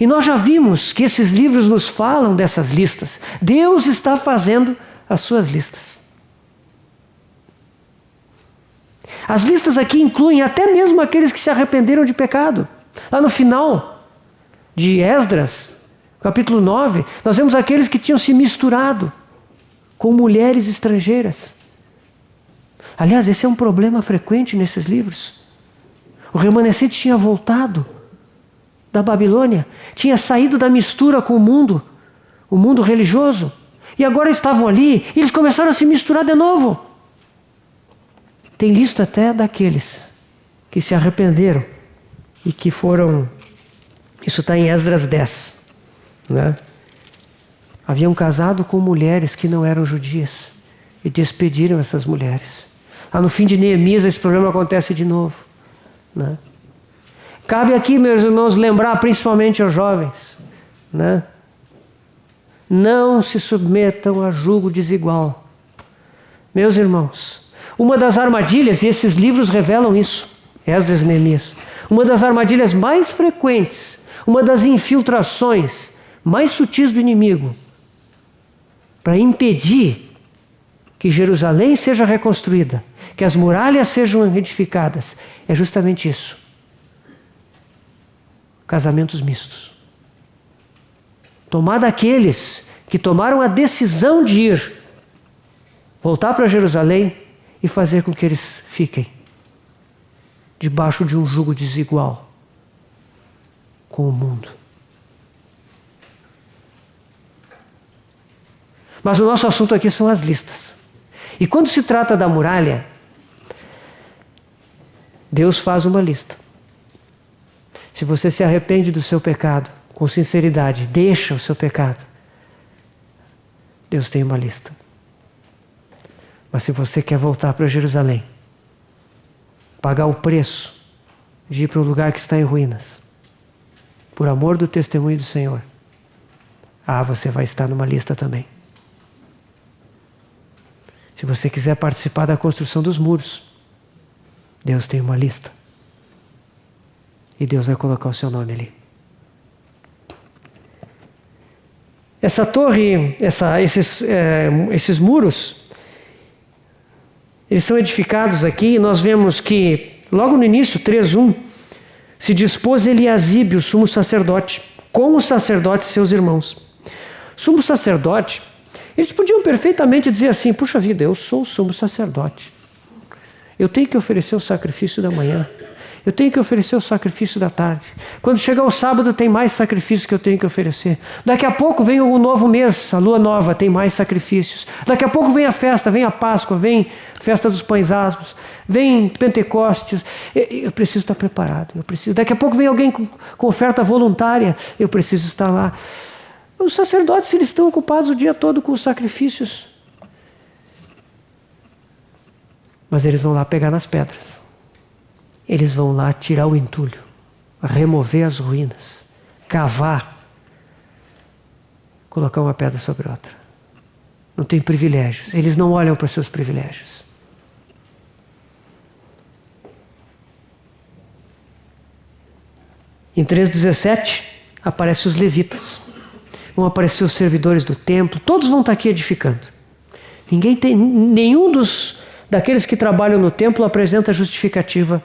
E nós já vimos que esses livros nos falam dessas listas. Deus está fazendo as suas listas. As listas aqui incluem até mesmo aqueles que se arrependeram de pecado. Lá no final de Esdras, capítulo 9, nós vemos aqueles que tinham se misturado com mulheres estrangeiras. Aliás, esse é um problema frequente nesses livros. O remanescente tinha voltado da Babilônia, tinha saído da mistura com o mundo religioso, e agora estavam ali, e eles começaram a se misturar de novo. Tem lista até daqueles que se arrependeram e que foram, isso está em Esdras 10, né? Haviam casado com mulheres que não eram judias e despediram essas mulheres. No fim de Neemias esse problema acontece de novo, né? Cabe aqui, meus irmãos, lembrar principalmente aos jovens, né? Não se submetam a jugo desigual. Meus irmãos, uma das armadilhas, e esses livros revelam isso, Esdras e Neemias, uma das armadilhas mais frequentes, uma das infiltrações mais sutis do inimigo, para impedir que Jerusalém seja reconstruída, que as muralhas sejam edificadas, é justamente isso. Casamentos mistos. Tomar daqueles que tomaram a decisão de ir, voltar para Jerusalém e fazer com que eles fiquem debaixo de um jugo desigual com o mundo. Mas o nosso assunto aqui são as listas. E quando se trata da muralha, Deus faz uma lista. Se você se arrepende do seu pecado, com sinceridade, deixa o seu pecado, Deus tem uma lista. Mas se você quer voltar para Jerusalém, pagar o preço de ir para um lugar que está em ruínas, por amor do testemunho do Senhor, você vai estar numa lista também. Se você quiser participar da construção dos muros, Deus tem uma lista. E Deus vai colocar o seu nome ali. Essa torre, esses muros, eles são edificados aqui, e nós vemos que, logo no início, 3:1, se dispôs Eliasibe, o sumo sacerdote, com os sacerdotes seus irmãos. Sumo sacerdote, eles podiam perfeitamente dizer assim: puxa vida, eu sou o sumo sacerdote. Eu tenho que oferecer o sacrifício da manhã. Eu tenho que oferecer o sacrifício da tarde. Quando chegar o sábado, tem mais sacrifícios que eu tenho que oferecer. Daqui a pouco vem o novo mês, a lua nova, tem mais sacrifícios. Daqui a pouco vem a festa, vem a Páscoa, vem a festa dos pães asmos, vem Pentecostes. Eu preciso estar preparado. Daqui a pouco vem alguém com oferta voluntária. Eu preciso estar lá. Os sacerdotes, eles estão ocupados o dia todo com os sacrifícios. Mas eles vão lá pegar nas pedras. Eles vão lá tirar o entulho, remover as ruínas, cavar, colocar uma pedra sobre outra. Não tem privilégios. Eles não olham para os seus privilégios. Em 3:17 aparecem os levitas. Vão aparecer os servidores do templo. Todos vão estar aqui edificando. Nenhum daqueles que trabalham no templo apresenta justificativa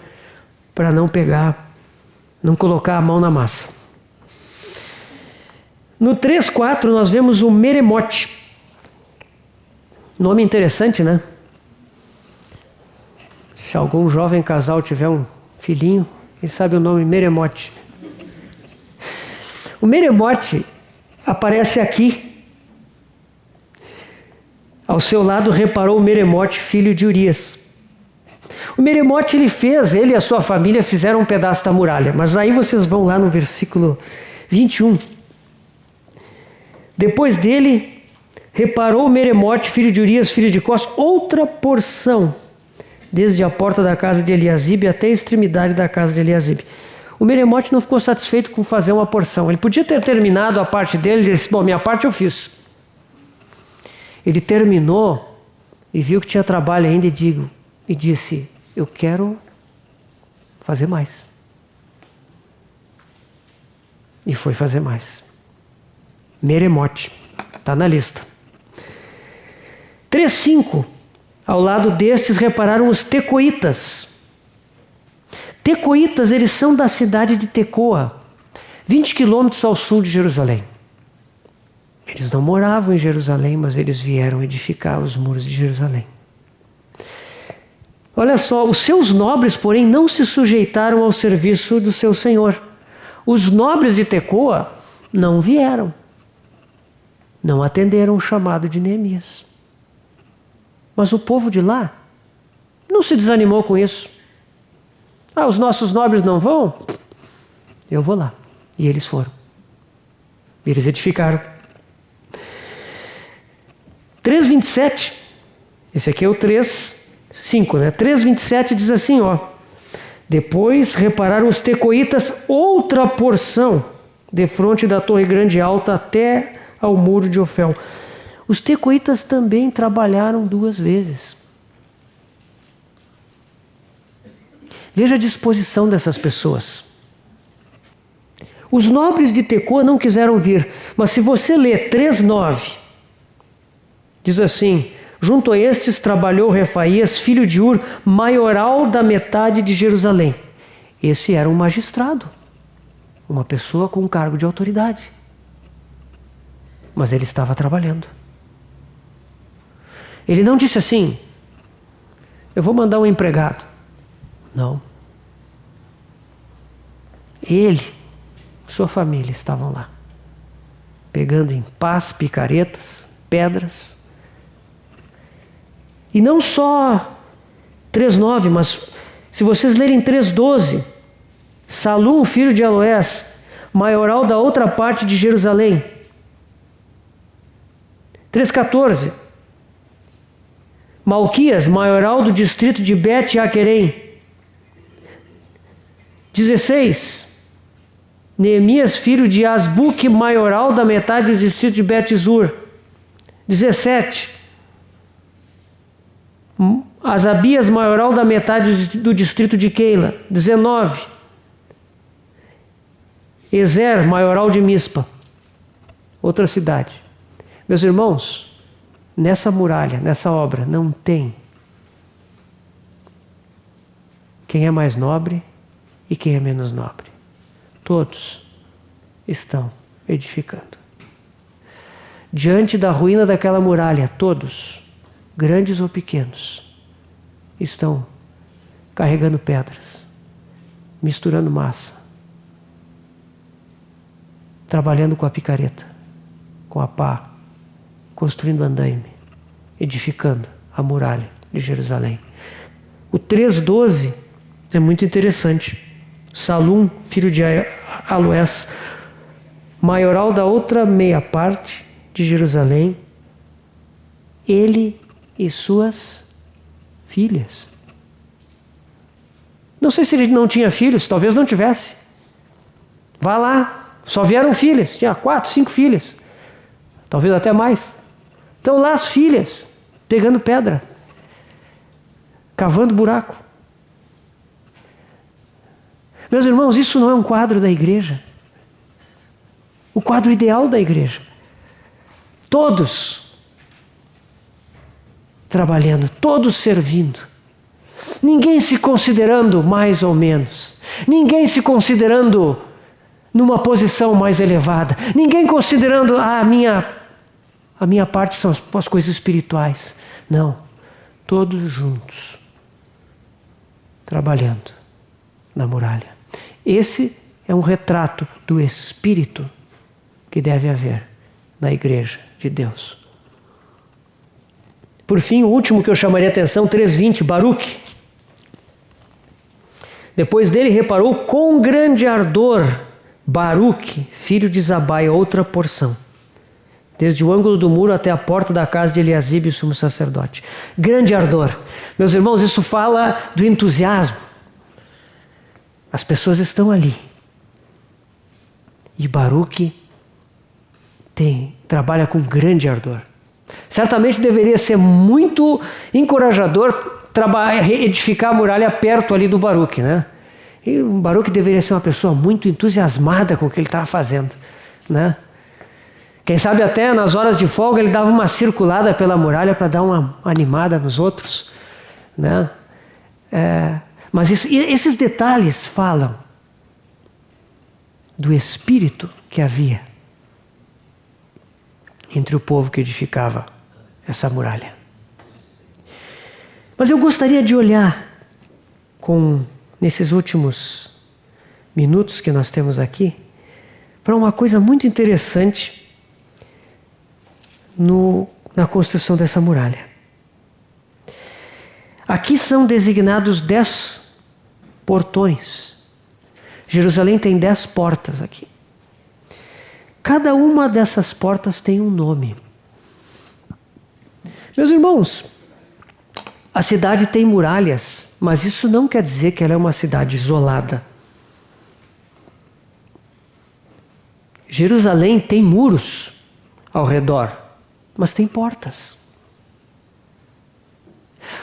para não colocar a mão na massa. No 3:4 nós vemos o Meremote. Nome interessante, né? Se algum jovem casal tiver um filhinho, quem sabe o nome Meremote. O Meremote aparece aqui. Ao seu lado reparou o Meremote, filho de Urias. O Meremote, ele e a sua família fizeram um pedaço da muralha. Mas aí vocês vão lá no versículo 21. Depois dele, reparou Meremote, filho de Urias, filho de Cós, outra porção, desde a porta da casa de Eliasibe até a extremidade da casa de Eliasibe. O Meremote não ficou satisfeito com fazer uma porção. Ele podia ter terminado a parte dele e disse, bom, minha parte eu fiz. Ele terminou e viu que tinha trabalho ainda e disse, eu quero fazer mais. E foi fazer mais. Meremote, está na lista. 3:5. Ao lado destes repararam os tecoitas. Tecoitas, eles são da cidade de Tecoa, 20 quilômetros ao sul de Jerusalém. Eles não moravam em Jerusalém, mas eles vieram edificar os muros de Jerusalém. Olha só, os seus nobres, porém, não se sujeitaram ao serviço do seu senhor. Os nobres de Tecoa não vieram. Não atenderam o chamado de Neemias. Mas o povo de lá não se desanimou com isso. Ah, os nossos nobres não vão? Eu vou lá. E eles foram. E eles edificaram. 3:27. Esse aqui é o 3:5, né? 3:27 diz assim, ó. Depois repararam os tecoitas outra porção, defronte da torre grande e alta até ao muro de Ofel. Os tecoitas também trabalharam 2 vezes. Veja a disposição dessas pessoas. Os nobres de Tecoa não quiseram vir, mas se você ler 3:9, diz assim, junto a estes trabalhou Refaías, filho de Ur, maioral da metade de Jerusalém. Esse era um magistrado, uma pessoa com um cargo de autoridade. Mas ele estava trabalhando. Ele não disse assim, eu vou mandar um empregado. Não. Ele, sua família estavam lá, pegando em pás, picaretas, pedras. E não só 3:9, mas se vocês lerem 3:12, Salum, filho de Aloés, maioral da outra parte de Jerusalém. 3:14, Malquias, maioral do distrito de Bet-Aquerem. 16, Neemias, filho de Asbuque, maioral da metade do distrito de Bet-Zur. 17, Asabias, maioral da metade do distrito de Keila. 19, Ezer, maioral de Mispa, outra cidade. Meus irmãos, nessa muralha, nessa obra, não tem quem é mais nobre e quem é menos nobre. Todos estão edificando. Diante da ruína daquela muralha, todos, grandes ou pequenos, estão carregando pedras, misturando massa, trabalhando com a picareta, com a pá, construindo andaime, edificando a muralha de Jerusalém. O 3:12 é muito interessante. Salum, filho de Aloés, maioral da outra meia parte de Jerusalém, ele e suas filhas. Não sei se ele não tinha filhos, talvez não tivesse. Vá lá, só vieram filhas, tinha 4, 5 filhas, talvez até mais. Então lá as filhas, pegando pedra, cavando buraco. Meus irmãos, isso não é um quadro da igreja. O quadro ideal da igreja. Todos trabalhando, todos servindo. Ninguém se considerando mais ou menos. Ninguém se considerando numa posição mais elevada. Ninguém considerando, a minha parte são as coisas espirituais. Não. Todos juntos. Trabalhando na muralha. Esse é um retrato do espírito que deve haver na igreja de Deus. Por fim, o último que eu chamaria a atenção, 3:20, Baruque. Depois dele reparou com grande ardor Baruque, filho de Zabai, outra porção. desde o ângulo do muro até a porta da casa de Eliasibe, o sumo sacerdote. Grande ardor. Meus irmãos, isso fala do entusiasmo. As pessoas estão ali. E Baruque trabalha com grande ardor. Certamente deveria ser muito encorajador edificar a muralha perto ali do Baruque, né? E o Baruque deveria ser uma pessoa muito entusiasmada com o que ele estava fazendo, né? Quem sabe até nas horas de folga ele dava uma circulada pela muralha para dar uma animada nos outros, né? Mas esses detalhes falam do espírito que havia entre o povo que edificava essa muralha. Mas eu gostaria de olhar nesses últimos minutos que nós temos aqui, para uma coisa muito interessante na construção dessa muralha. Aqui são designados 10 portões. Jerusalém tem 10 portas aqui. Cada uma dessas portas tem um nome. Meus irmãos, a cidade tem muralhas, mas isso não quer dizer que ela é uma cidade isolada. Jerusalém tem muros ao redor, mas tem portas.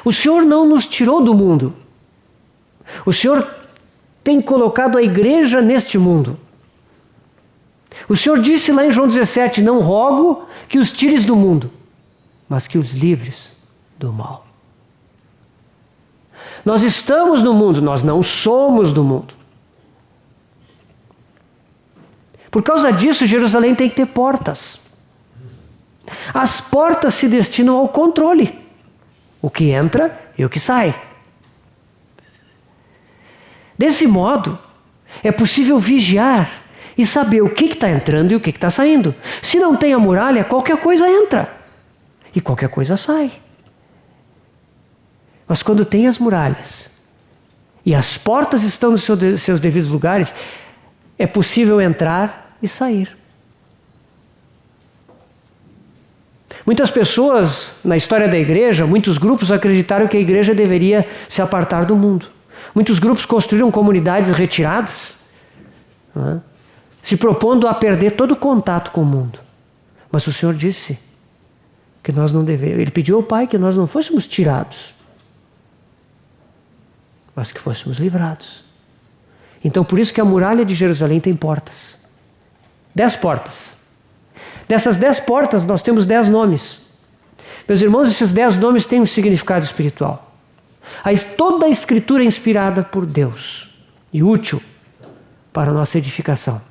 O Senhor não nos tirou do mundo. O Senhor tem colocado a igreja neste mundo. O Senhor disse lá em João 17, não rogo que os tires do mundo, mas que os livres do mal. Nós estamos no mundo, nós não somos do mundo. Por causa disso, Jerusalém tem que ter portas. As portas se destinam ao controle. O que entra e o que sai. Desse modo, é possível vigiar e saber o que está entrando e o que está saindo. Se não tem a muralha, qualquer coisa entra e qualquer coisa sai. Mas quando tem as muralhas e as portas estão nos seus devidos lugares, é possível entrar e sair. Muitas pessoas na história da igreja, muitos grupos acreditaram que a igreja deveria se apartar do mundo. Muitos grupos construíram comunidades retiradas, né, se propondo a perder todo o contato com o mundo. Mas o Senhor disse que nós não devemos. Ele pediu ao Pai que nós não fôssemos tirados, mas que fôssemos livrados. Então, por isso que a muralha de Jerusalém tem portas. 10 portas. Dessas 10 portas, nós temos 10 nomes. Meus irmãos, esses 10 nomes têm um significado espiritual. Toda a Escritura é inspirada por Deus e útil para a nossa edificação.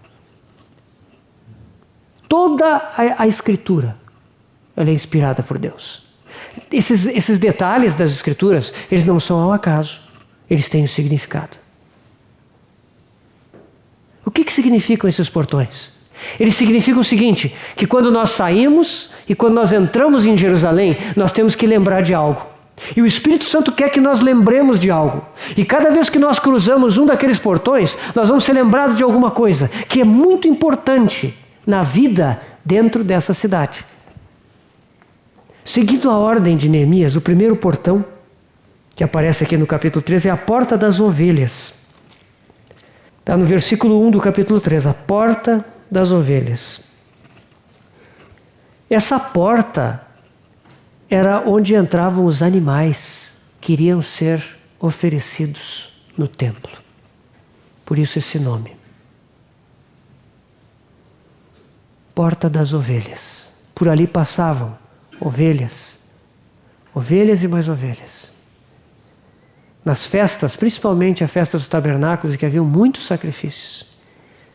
Toda a Escritura, ela é inspirada por Deus. Esses detalhes das Escrituras, eles não são ao acaso. Eles têm um significado. O que significam esses portões? Eles significam o seguinte, que quando nós saímos e quando nós entramos em Jerusalém, nós temos que lembrar de algo. E o Espírito Santo quer que nós lembremos de algo. E cada vez que nós cruzamos um daqueles portões, nós vamos ser lembrados de alguma coisa que é muito importante na vida dentro dessa cidade. Seguindo a ordem de Neemias, o primeiro portão que aparece aqui no capítulo 3 é a porta das ovelhas. Está no versículo 1 do capítulo 3, a porta das ovelhas. Essa porta era onde entravam os animais que iriam ser oferecidos no templo. Por isso esse nome. Porta das ovelhas. Por ali passavam ovelhas, ovelhas e mais ovelhas. Nas festas, principalmente a festa dos tabernáculos, em que haviam muitos sacrifícios,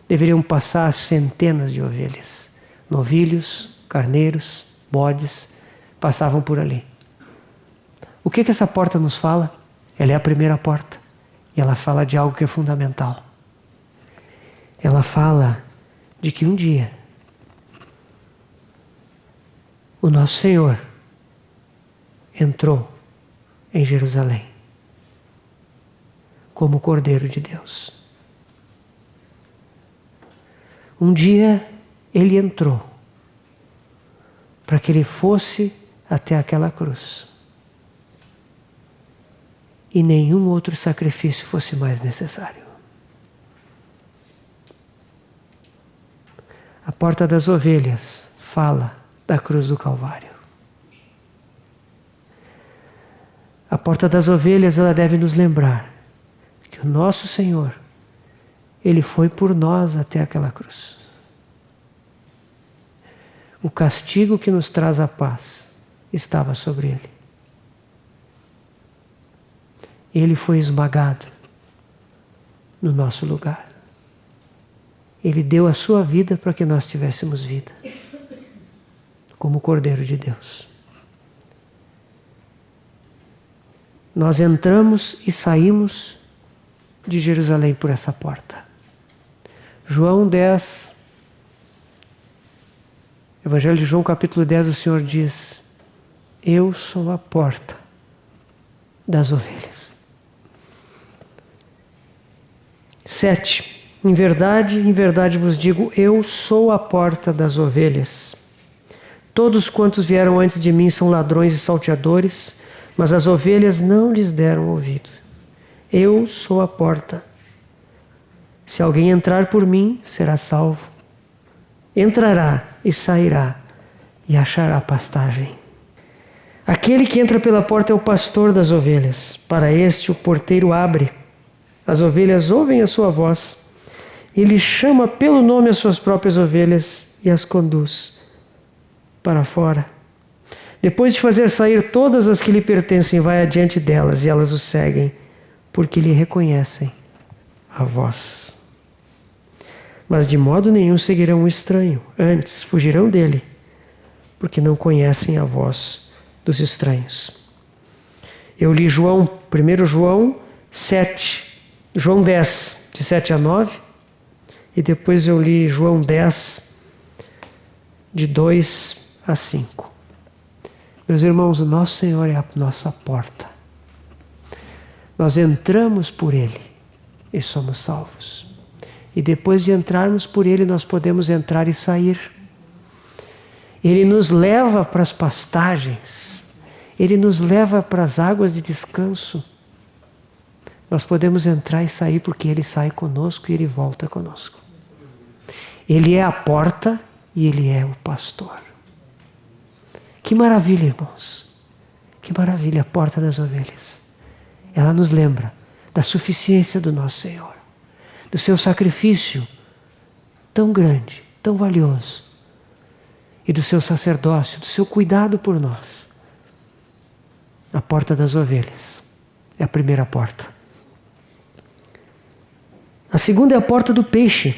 deveriam passar centenas de ovelhas, novilhos, carneiros, bodes, passavam por ali. O que essa porta nos fala? Ela é a primeira porta. E ela fala de algo que é fundamental. Ela fala de que um dia o nosso Senhor entrou em Jerusalém como Cordeiro de Deus. Um dia ele entrou para que ele fosse até aquela cruz. E nenhum outro sacrifício fosse mais necessário. A porta das ovelhas fala da cruz do Calvário. A porta das ovelhas, ela deve nos lembrar que o nosso Senhor, Ele foi por nós até aquela cruz. O castigo que nos traz a paz estava sobre Ele. Ele foi esmagado no nosso lugar. Ele deu a sua vida para que nós tivéssemos vida, como o Cordeiro de Deus. Nós entramos e saímos de Jerusalém por essa porta. João 10, Evangelho de João capítulo 10, o Senhor diz: eu sou a porta das ovelhas. 7. Em verdade vos digo, eu sou a porta das ovelhas. Todos quantos vieram antes de mim são ladrões e salteadores, mas as ovelhas não lhes deram ouvido. Eu sou a porta. Se alguém entrar por mim, será salvo. Entrará e sairá e achará pastagem. Aquele que entra pela porta é o pastor das ovelhas. Para este o porteiro abre. As ovelhas ouvem a sua voz. Ele chama pelo nome as suas próprias ovelhas e as conduz para fora. Depois de fazer sair todas as que lhe pertencem, vai adiante delas e elas o seguem, porque lhe reconhecem a voz. Mas de modo nenhum seguirão o estranho, antes fugirão dele, porque não conhecem a voz dos estranhos. Eu li João 1 João 7, João 10, de 7 a 9, e depois eu li João 10, de 2 a 5. Meus irmãos, o nosso Senhor é a nossa porta. Nós entramos por Ele e somos salvos. E depois de entrarmos por Ele, nós podemos entrar e sair. Ele nos leva para as pastagens. Ele nos leva para as águas de descanso. Nós podemos entrar e sair porque Ele sai conosco e Ele volta conosco. Ele é a porta e Ele é o pastor. Que maravilha, irmãos. Que maravilha, a porta das ovelhas. Ela nos lembra da suficiência do nosso Senhor, do seu sacrifício tão grande, tão valioso, e do seu sacerdócio, do seu cuidado por nós. A porta das ovelhas é a primeira porta. A segunda é a porta do peixe.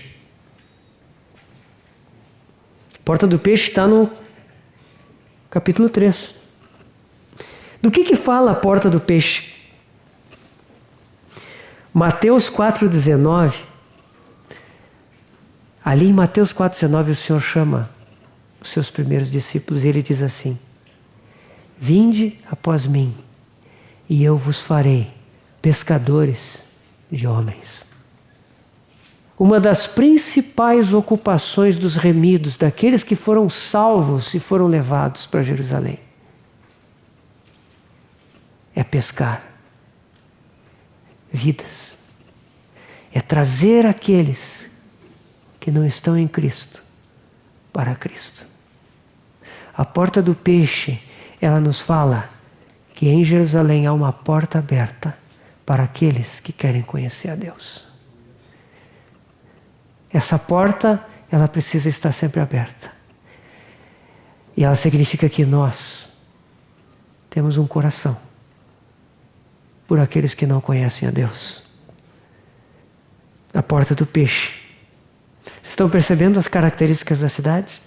A porta do peixe está no capítulo 3. Do que fala a porta do peixe? Mateus 4,19. Ali em Mateus 4,19 o Senhor chama os seus primeiros discípulos e Ele diz assim: vinde após mim e eu vos farei pescadores de homens. Uma das principais ocupações dos remidos, daqueles que foram salvos e foram levados para Jerusalém, é pescar vidas. É trazer aqueles que não estão em Cristo para Cristo. A porta do peixe, ela nos fala que em Jerusalém há uma porta aberta para aqueles que querem conhecer a Deus. Essa porta, ela precisa estar sempre aberta. E ela significa que nós temos um coração por aqueles que não conhecem a Deus. A porta do peixe. Vocês estão percebendo as características da cidade?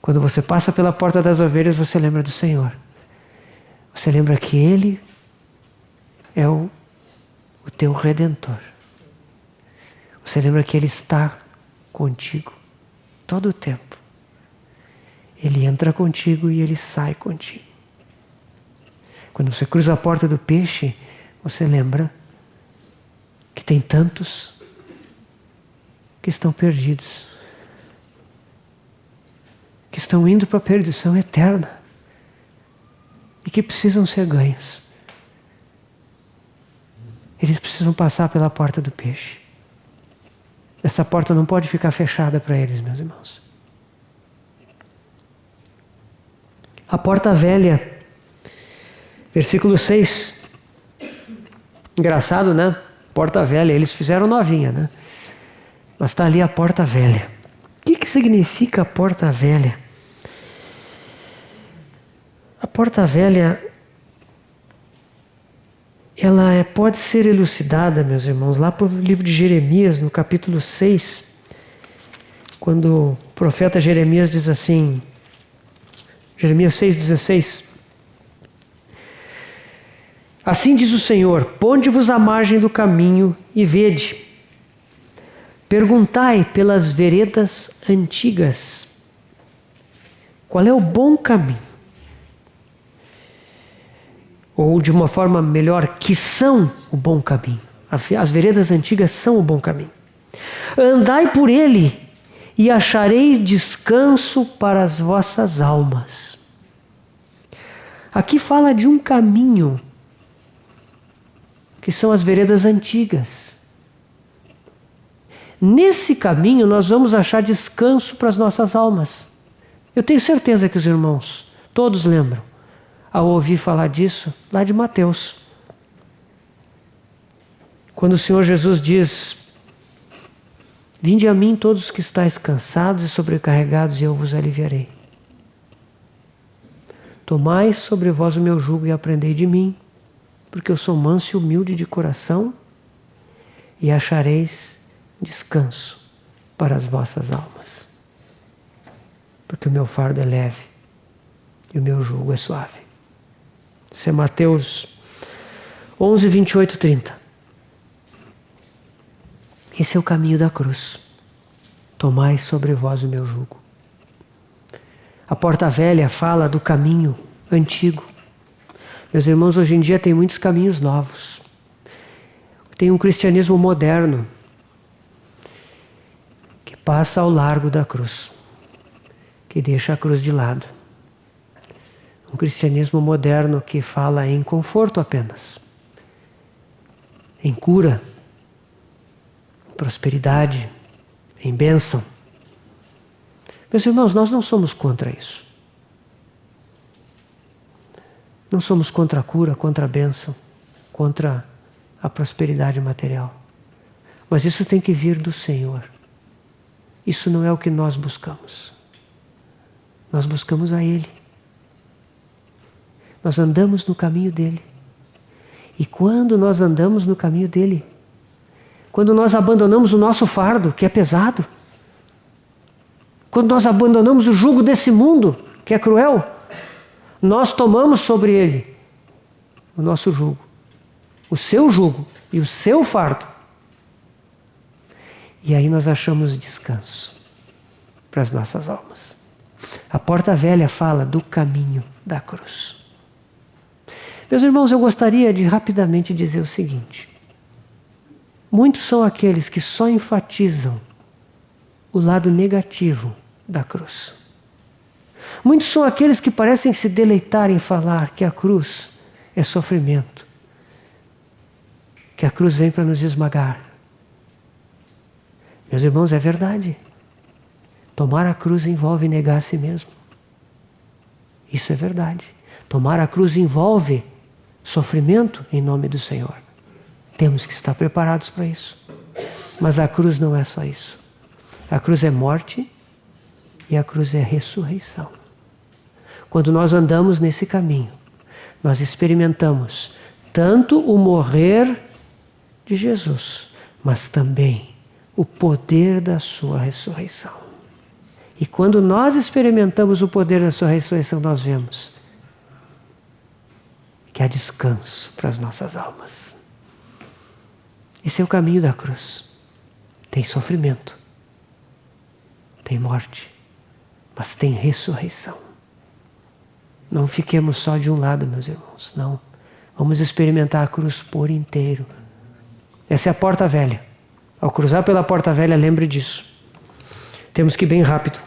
Quando você passa pela porta das ovelhas, você lembra do Senhor. Você lembra que Ele é o teu Redentor. Você lembra que Ele está contigo todo o tempo. Ele entra contigo e Ele sai contigo. Quando você cruza a porta do peixe, você lembra que tem tantos que estão perdidos. que estão indo para a perdição eterna e que precisam ser ganhos. Eles precisam passar pela porta do peixe. Essa porta não pode ficar fechada para eles, meus irmãos. A porta velha, versículo 6. Engraçado, né? Porta velha, eles fizeram novinha, né? Mas está ali a porta velha. O que significa a porta velha? A porta velha, ela pode ser elucidada, meus irmãos, lá para o livro de Jeremias, no capítulo 6, quando o profeta Jeremias diz assim, Jeremias 6,16: Assim diz o Senhor, ponde-vos à margem do caminho e vede, perguntai pelas veredas antigas, qual é o bom caminho? Ou de uma forma melhor, que são o bom caminho. As veredas antigas são o bom caminho. Andai por ele e achareis descanso para as vossas almas. Aqui fala de um caminho, que são as veredas antigas. Nesse caminho nós vamos achar descanso para as nossas almas. Eu tenho certeza que os irmãos todos lembram, ao ouvir falar disso, lá de Mateus. Quando o Senhor Jesus diz, vinde a mim todos os que estáis cansados e sobrecarregados e eu vos aliviarei. Tomai sobre vós o meu jugo e aprendei de mim, porque eu sou manso e humilde de coração, e achareis descanso para as vossas almas. Porque o meu fardo é leve e o meu jugo é suave. Isso é Mateus 11, 28, 30. Esse é o caminho da cruz. Tomai sobre vós o meu jugo. A porta velha fala do caminho antigo. Meus irmãos, hoje em dia tem muitos caminhos novos. Tem um cristianismo moderno que passa ao largo da cruz, que deixa a cruz de lado. Um cristianismo moderno que fala em conforto apenas, em cura, em prosperidade, em bênção. Meus irmãos, nós não somos contra isso. Não somos contra a cura, contra a bênção, contra a prosperidade material. Mas isso tem que vir do Senhor. Isso não é o que nós buscamos. Nós buscamos a Ele. Nós andamos no caminho dEle. E quando nós andamos no caminho dEle, quando nós abandonamos o nosso fardo, que é pesado, quando nós abandonamos o jugo desse mundo, que é cruel, nós tomamos sobre ele o nosso jugo, o seu jugo e o seu fardo. E aí nós achamos descanso para as nossas almas. A porta velha fala do caminho da cruz. Meus irmãos, eu gostaria de rapidamente dizer o seguinte. Muitos são aqueles que só enfatizam o lado negativo da cruz. Muitos são aqueles que parecem se deleitar em falar que a cruz é sofrimento, que a cruz vem para nos esmagar. Meus irmãos, é verdade. Tomar a cruz envolve negar a si mesmo. Isso é verdade. Tomar a cruz envolve sofrimento em nome do Senhor. Temos que estar preparados para isso. Mas a cruz não é só isso. A cruz é morte e a cruz é ressurreição. Quando nós andamos nesse caminho, nós experimentamos tanto o morrer de Jesus, mas também o poder da sua ressurreição. E quando nós experimentamos o poder da sua ressurreição, nós vemos que há descanso para as nossas almas. Esse é o caminho da cruz. Tem sofrimento, tem morte, mas tem ressurreição. Não fiquemos só de um lado, meus irmãos, não. Vamos experimentar a cruz por inteiro. Essa é a porta velha. Ao cruzar pela porta velha, lembre disso. Temos que ir bem rápido.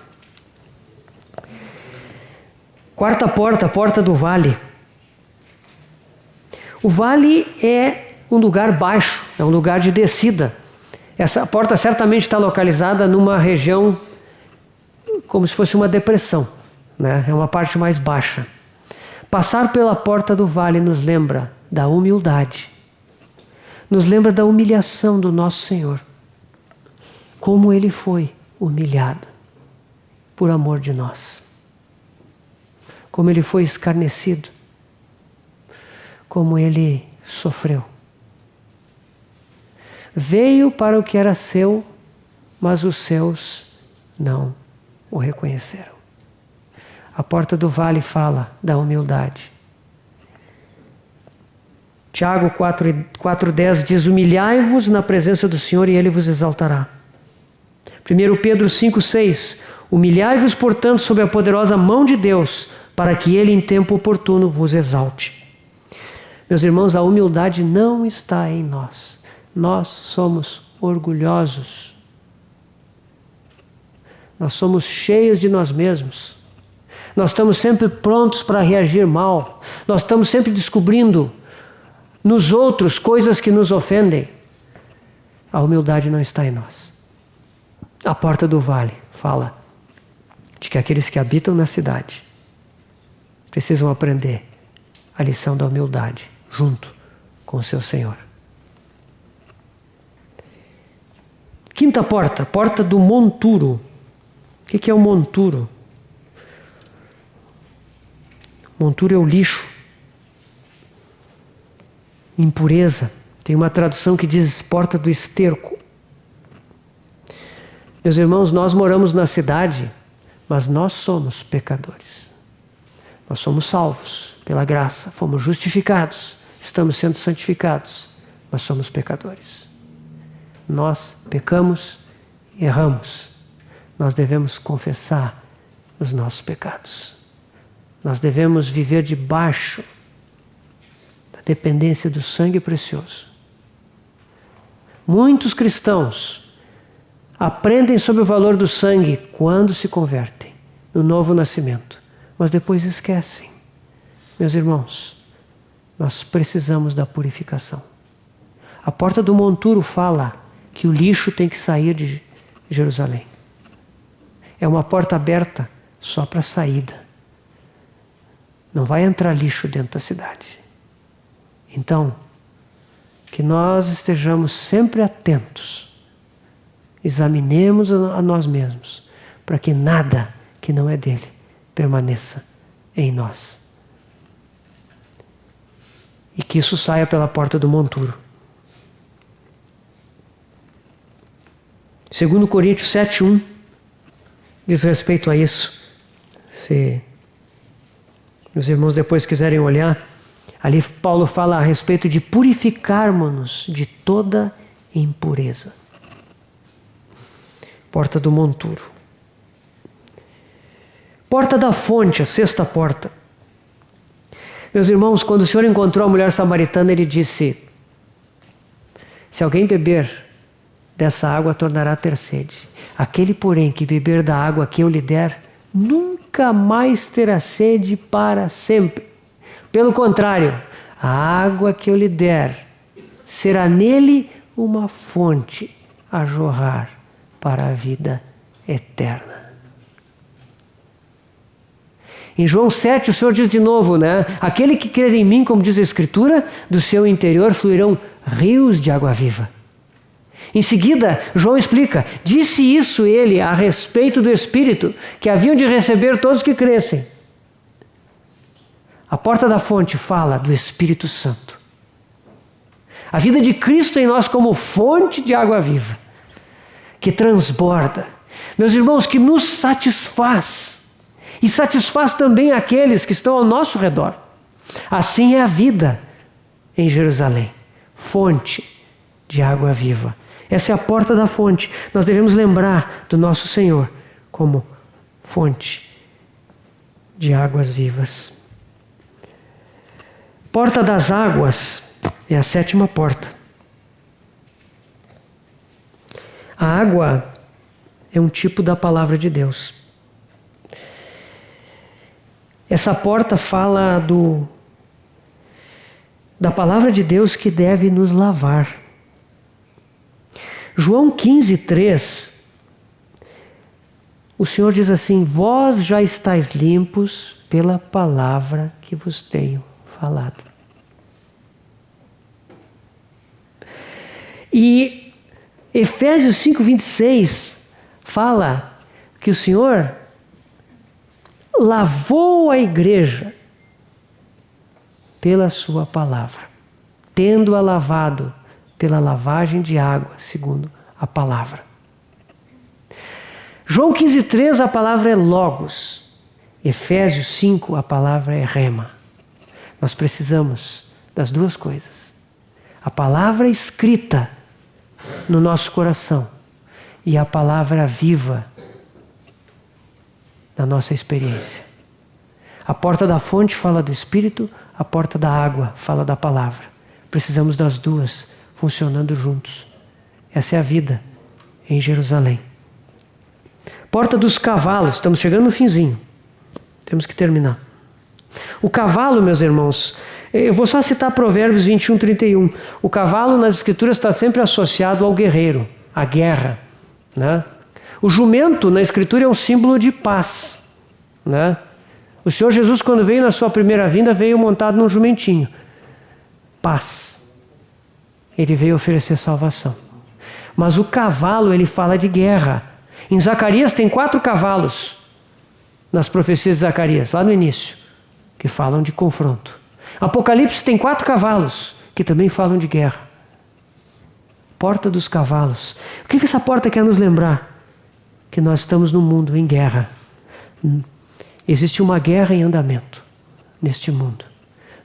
Quarta porta, a porta do vale. O vale é um lugar baixo, é um lugar de descida. Essa porta certamente está localizada numa região como se fosse uma depressão, né? É uma parte mais baixa. Passar pela porta do vale nos lembra da humildade, nos lembra da humilhação do nosso Senhor. Como Ele foi humilhado por amor de nós. Como Ele foi escarnecido. Como Ele sofreu. Veio para o que era seu, mas os seus não o reconheceram. A porta do vale fala da humildade. Tiago 4,10 diz: humilhai-vos na presença do Senhor e Ele vos exaltará. 1 Pedro 5,6: humilhai-vos, portanto, sob a poderosa mão de Deus, para que Ele em tempo oportuno vos exalte. Meus irmãos, a humildade não está em nós. Nós somos orgulhosos. Nós somos cheios de nós mesmos. Nós estamos sempre prontos para reagir mal. Nós estamos sempre descobrindo nos outros coisas que nos ofendem. A humildade não está em nós. A porta do vale fala de que aqueles que habitam na cidade precisam aprender a lição da humildade junto com o seu Senhor. Quinta porta, porta do monturo. O que é o monturo? Monturo é o lixo, impureza. Tem uma tradução que diz porta do esterco. Meus irmãos, nós moramos na cidade, mas nós somos pecadores. Nós somos salvos pela graça, fomos justificados, estamos sendo santificados, mas somos pecadores. Nós pecamos, erramos. Nós devemos confessar os nossos pecados. Nós devemos viver debaixo da dependência do sangue precioso. Muitos cristãos aprendem sobre o valor do sangue quando se convertem no novo nascimento, mas depois esquecem. Meus irmãos, nós precisamos da purificação. A porta do monturo fala que o lixo tem que sair de Jerusalém. É uma porta aberta só para saída. Não vai entrar lixo dentro da cidade. Então, que nós estejamos sempre atentos, examinemos a nós mesmos, para que nada que não é dele permaneça em nós. E que isso saia pela porta do monturo. 2 Coríntios 7,1 diz respeito a isso. Se os irmãos depois quiserem olhar, ali Paulo fala a respeito de purificarmos-nos de toda impureza. Porta do monturo. Porta da fonte, a sexta porta. Meus irmãos, quando o Senhor encontrou a mulher samaritana, Ele disse: se alguém beber dessa água, tornará a ter sede. Aquele, porém, que beber da água que eu lhe der, nunca mais terá sede para sempre. Pelo contrário, a água que eu lhe der será nele uma fonte a jorrar para a vida eterna. Em João 7, o Senhor diz de novo, né? Aquele que crer em mim, como diz a Escritura, do seu interior fluirão rios de água viva. Em seguida, João explica, disse isso ele a respeito do Espírito, que haviam de receber todos que crescem. A porta da fonte fala do Espírito Santo. A vida de Cristo em nós como fonte de água viva, que transborda. Meus irmãos, que nos satisfaz. E satisfaz também aqueles que estão ao nosso redor. Assim é a vida em Jerusalém. Fonte de água viva. Essa é a porta da fonte. Nós devemos lembrar do nosso Senhor como fonte de águas vivas. Porta das águas é a sétima porta. A água é um tipo da palavra de Deus. Essa porta fala da palavra de Deus que deve nos lavar. João 15:3, o Senhor diz assim: vós já estáis limpos pela palavra que vos tenho falado. E Efésios 5:26 fala que o Senhor lavou a igreja pela sua palavra, tendo-a lavado pela lavagem de água, segundo a palavra. João 15:3, a palavra é logos. Efésios 5, a palavra é rema. Nós precisamos das duas coisas. A palavra escrita no nosso coração e a palavra viva na nossa experiência. A porta da fonte fala do Espírito, a porta da água fala da palavra. Precisamos das duas funcionando juntos. Essa é a vida em Jerusalém. Porta dos cavalos, estamos chegando no finzinho. Temos que terminar. O cavalo, meus irmãos, eu vou só citar Provérbios 21:31. O cavalo nas Escrituras está sempre associado ao guerreiro, à guerra, né? O jumento na Escritura é um símbolo de paz, né? O Senhor Jesus, quando veio na sua primeira vinda, veio montado num jumentinho. Paz. Ele veio oferecer salvação. Mas o cavalo, ele fala de guerra. Em Zacarias tem 4 cavalos, nas profecias de Zacarias, lá no início, que falam de confronto. Apocalipse tem 4 cavalos, que também falam de guerra. Porta dos cavalos. O que essa porta quer nos lembrar? Que nós estamos num mundo em guerra. Existe uma guerra em andamento neste mundo.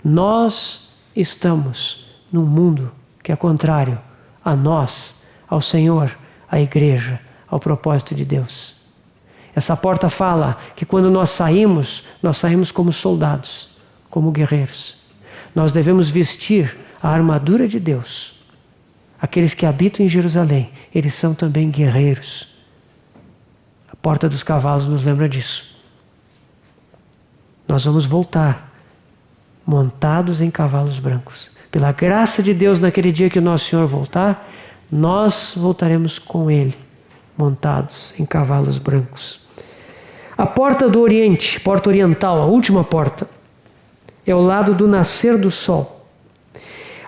Nós estamos num mundo que é contrário a nós, ao Senhor, à igreja, ao propósito de Deus. Essa porta fala que quando nós saímos como soldados, como guerreiros. Nós devemos vestir a armadura de Deus. Aqueles que habitam em Jerusalém, eles são também guerreiros. A porta dos cavalos nos lembra disso. Nós vamos voltar montados em cavalos brancos. Pela graça de Deus, naquele dia que o nosso Senhor voltar, nós voltaremos com Ele, montados em cavalos brancos. A porta do Oriente, porta oriental, a última porta, é o lado do nascer do sol.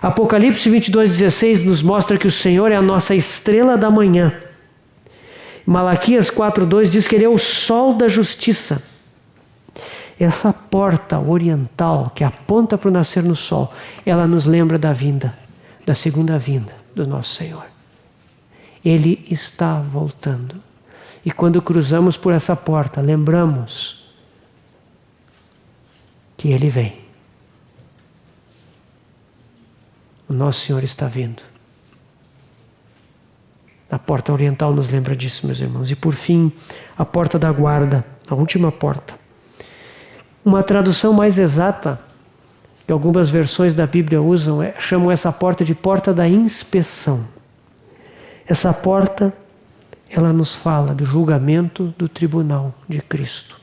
Apocalipse 22:16 nos mostra que o Senhor é a nossa estrela da manhã. Malaquias 4:2 diz que Ele é o sol da justiça. Essa porta oriental que aponta para o nascer no sol, ela nos lembra da vinda, da segunda vinda do nosso Senhor. Ele está voltando. E quando cruzamos por essa porta, lembramos que Ele vem. O nosso Senhor está vindo. A porta oriental nos lembra disso, meus irmãos. E por fim, a porta da guarda, a última porta. Uma tradução mais exata, que algumas versões da Bíblia usam, chamam essa porta de porta da inspeção. Essa porta, ela nos fala do julgamento do tribunal de Cristo.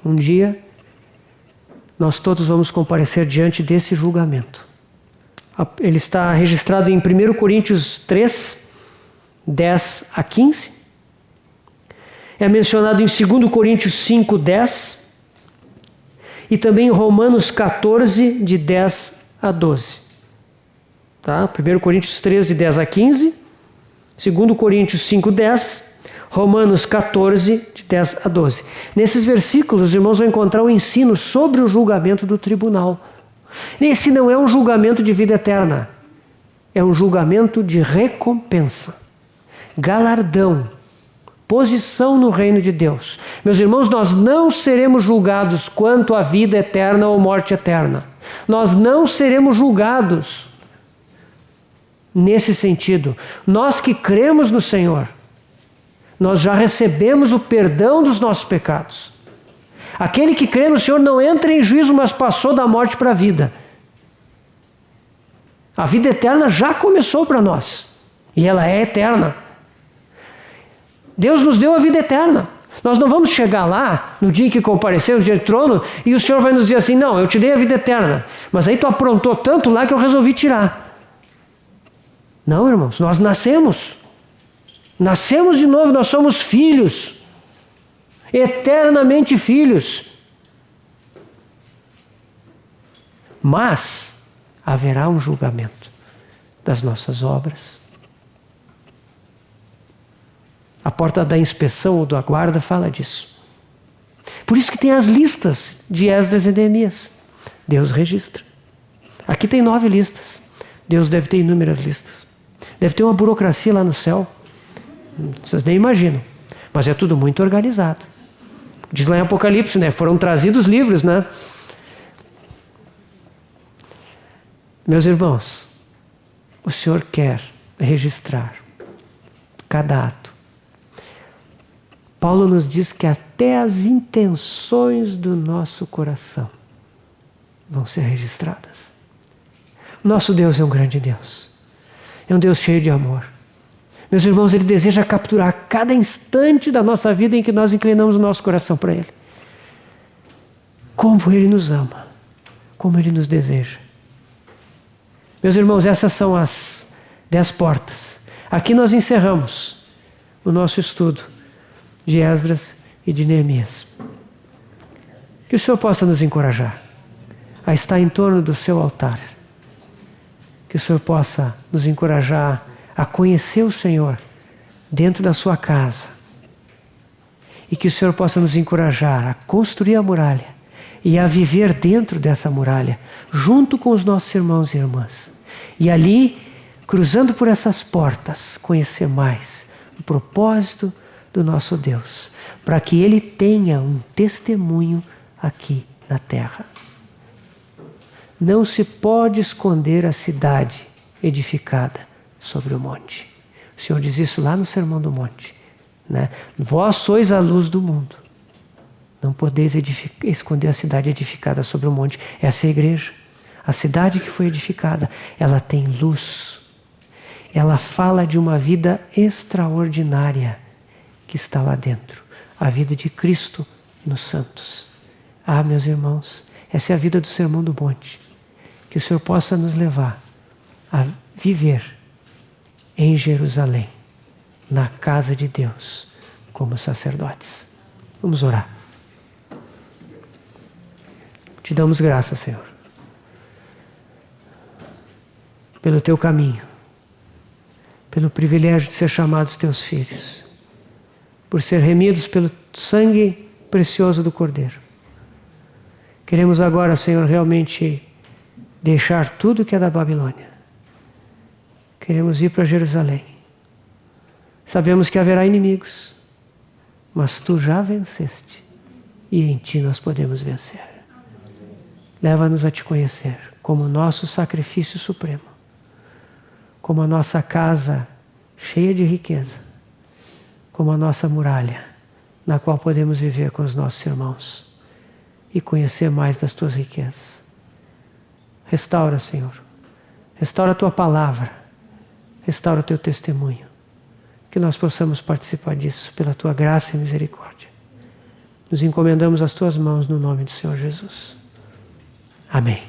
Um dia, nós todos vamos comparecer diante desse julgamento. Ele está registrado em 1 Coríntios 3, 10 a 15. É mencionado em 2 Coríntios 5, 10. E também em Romanos 14, de 10 a 12. Tá? 1 Coríntios 3, de 10 a 15. 2 Coríntios 5, 10. Romanos 14, de 10 a 12. Nesses versículos, os irmãos vão encontrar o ensino sobre o julgamento do tribunal. Esse não é um julgamento de vida eterna. É um julgamento de recompensa, galardão, posição no reino de Deus. Meus irmãos, nós não seremos julgados quanto à vida eterna ou morte eterna. Nós não seremos julgados nesse sentido. Nós que cremos no Senhor, nós já recebemos o perdão dos nossos pecados. Aquele que crê no Senhor não entra em juízo, mas passou da morte para a vida. A vida eterna já começou para nós. E ela é eterna. Deus nos deu a vida eterna. Nós não vamos chegar lá, no dia em que comparecemos diante do trono, e o Senhor vai nos dizer assim, não, eu te dei a vida eterna, mas aí tu aprontou tanto lá que eu resolvi tirar. Não, irmãos, nós nascemos de novo, nós somos filhos, eternamente filhos. Mas haverá um julgamento das nossas obras. A porta da inspeção ou da guarda fala disso. Por isso que tem as listas de Esdras e Neemias. Deus registra. Aqui tem 9 listas. Deus deve ter inúmeras listas. Deve ter uma burocracia lá no céu. Vocês nem imaginam. Mas é tudo muito organizado. Diz lá em Apocalipse, né? Foram trazidos livros, né? Meus irmãos, o Senhor quer registrar cada ato. Paulo nos diz que até as intenções do nosso coração vão ser registradas. Nosso Deus é um grande Deus. É um Deus cheio de amor. Meus irmãos, Ele deseja capturar cada instante da nossa vida em que nós inclinamos o nosso coração para Ele. Como Ele nos ama. Como Ele nos deseja. Meus irmãos, essas são as 10 portas. Aqui nós encerramos o nosso estudo de Esdras e de Neemias. Que o Senhor possa nos encorajar a estar em torno do seu altar. Que o Senhor possa nos encorajar a conhecer o Senhor dentro da sua casa. E que o Senhor possa nos encorajar a construir a muralha e a viver dentro dessa muralha, junto com os nossos irmãos e irmãs. E ali, cruzando por essas portas, conhecer mais o propósito do nosso Deus, para que Ele tenha um testemunho aqui na terra. Não se pode esconder a cidade edificada sobre o monte. O Senhor diz isso lá no Sermão do Monte, né? Vós sois a luz do mundo. Não podeis esconder a cidade edificada sobre o monte. Essa é a igreja. A cidade que foi edificada, ela tem luz. Ela fala de uma vida extraordinária que está lá dentro. A vida de Cristo nos santos. Ah, meus irmãos, essa é a vida do Sermão do Monte. Que o Senhor possa nos levar a viver em Jerusalém, na casa de Deus, como sacerdotes. Vamos orar. Te damos graças, Senhor, pelo teu caminho, pelo privilégio de ser chamados teus filhos, por ser remidos pelo sangue precioso do Cordeiro. Queremos agora, Senhor, realmente deixar tudo que é da Babilônia. Queremos ir para Jerusalém. Sabemos que haverá inimigos, mas tu já venceste e em ti nós podemos vencer. Leva-nos a te conhecer como nosso sacrifício supremo, como a nossa casa cheia de riqueza, como a nossa muralha, na qual podemos viver com os nossos irmãos e conhecer mais das tuas riquezas. Restaura, Senhor, restaura a tua palavra, restaura o teu testemunho, que nós possamos participar disso pela tua graça e misericórdia. Nos encomendamos às tuas mãos no nome do Senhor Jesus. Amém.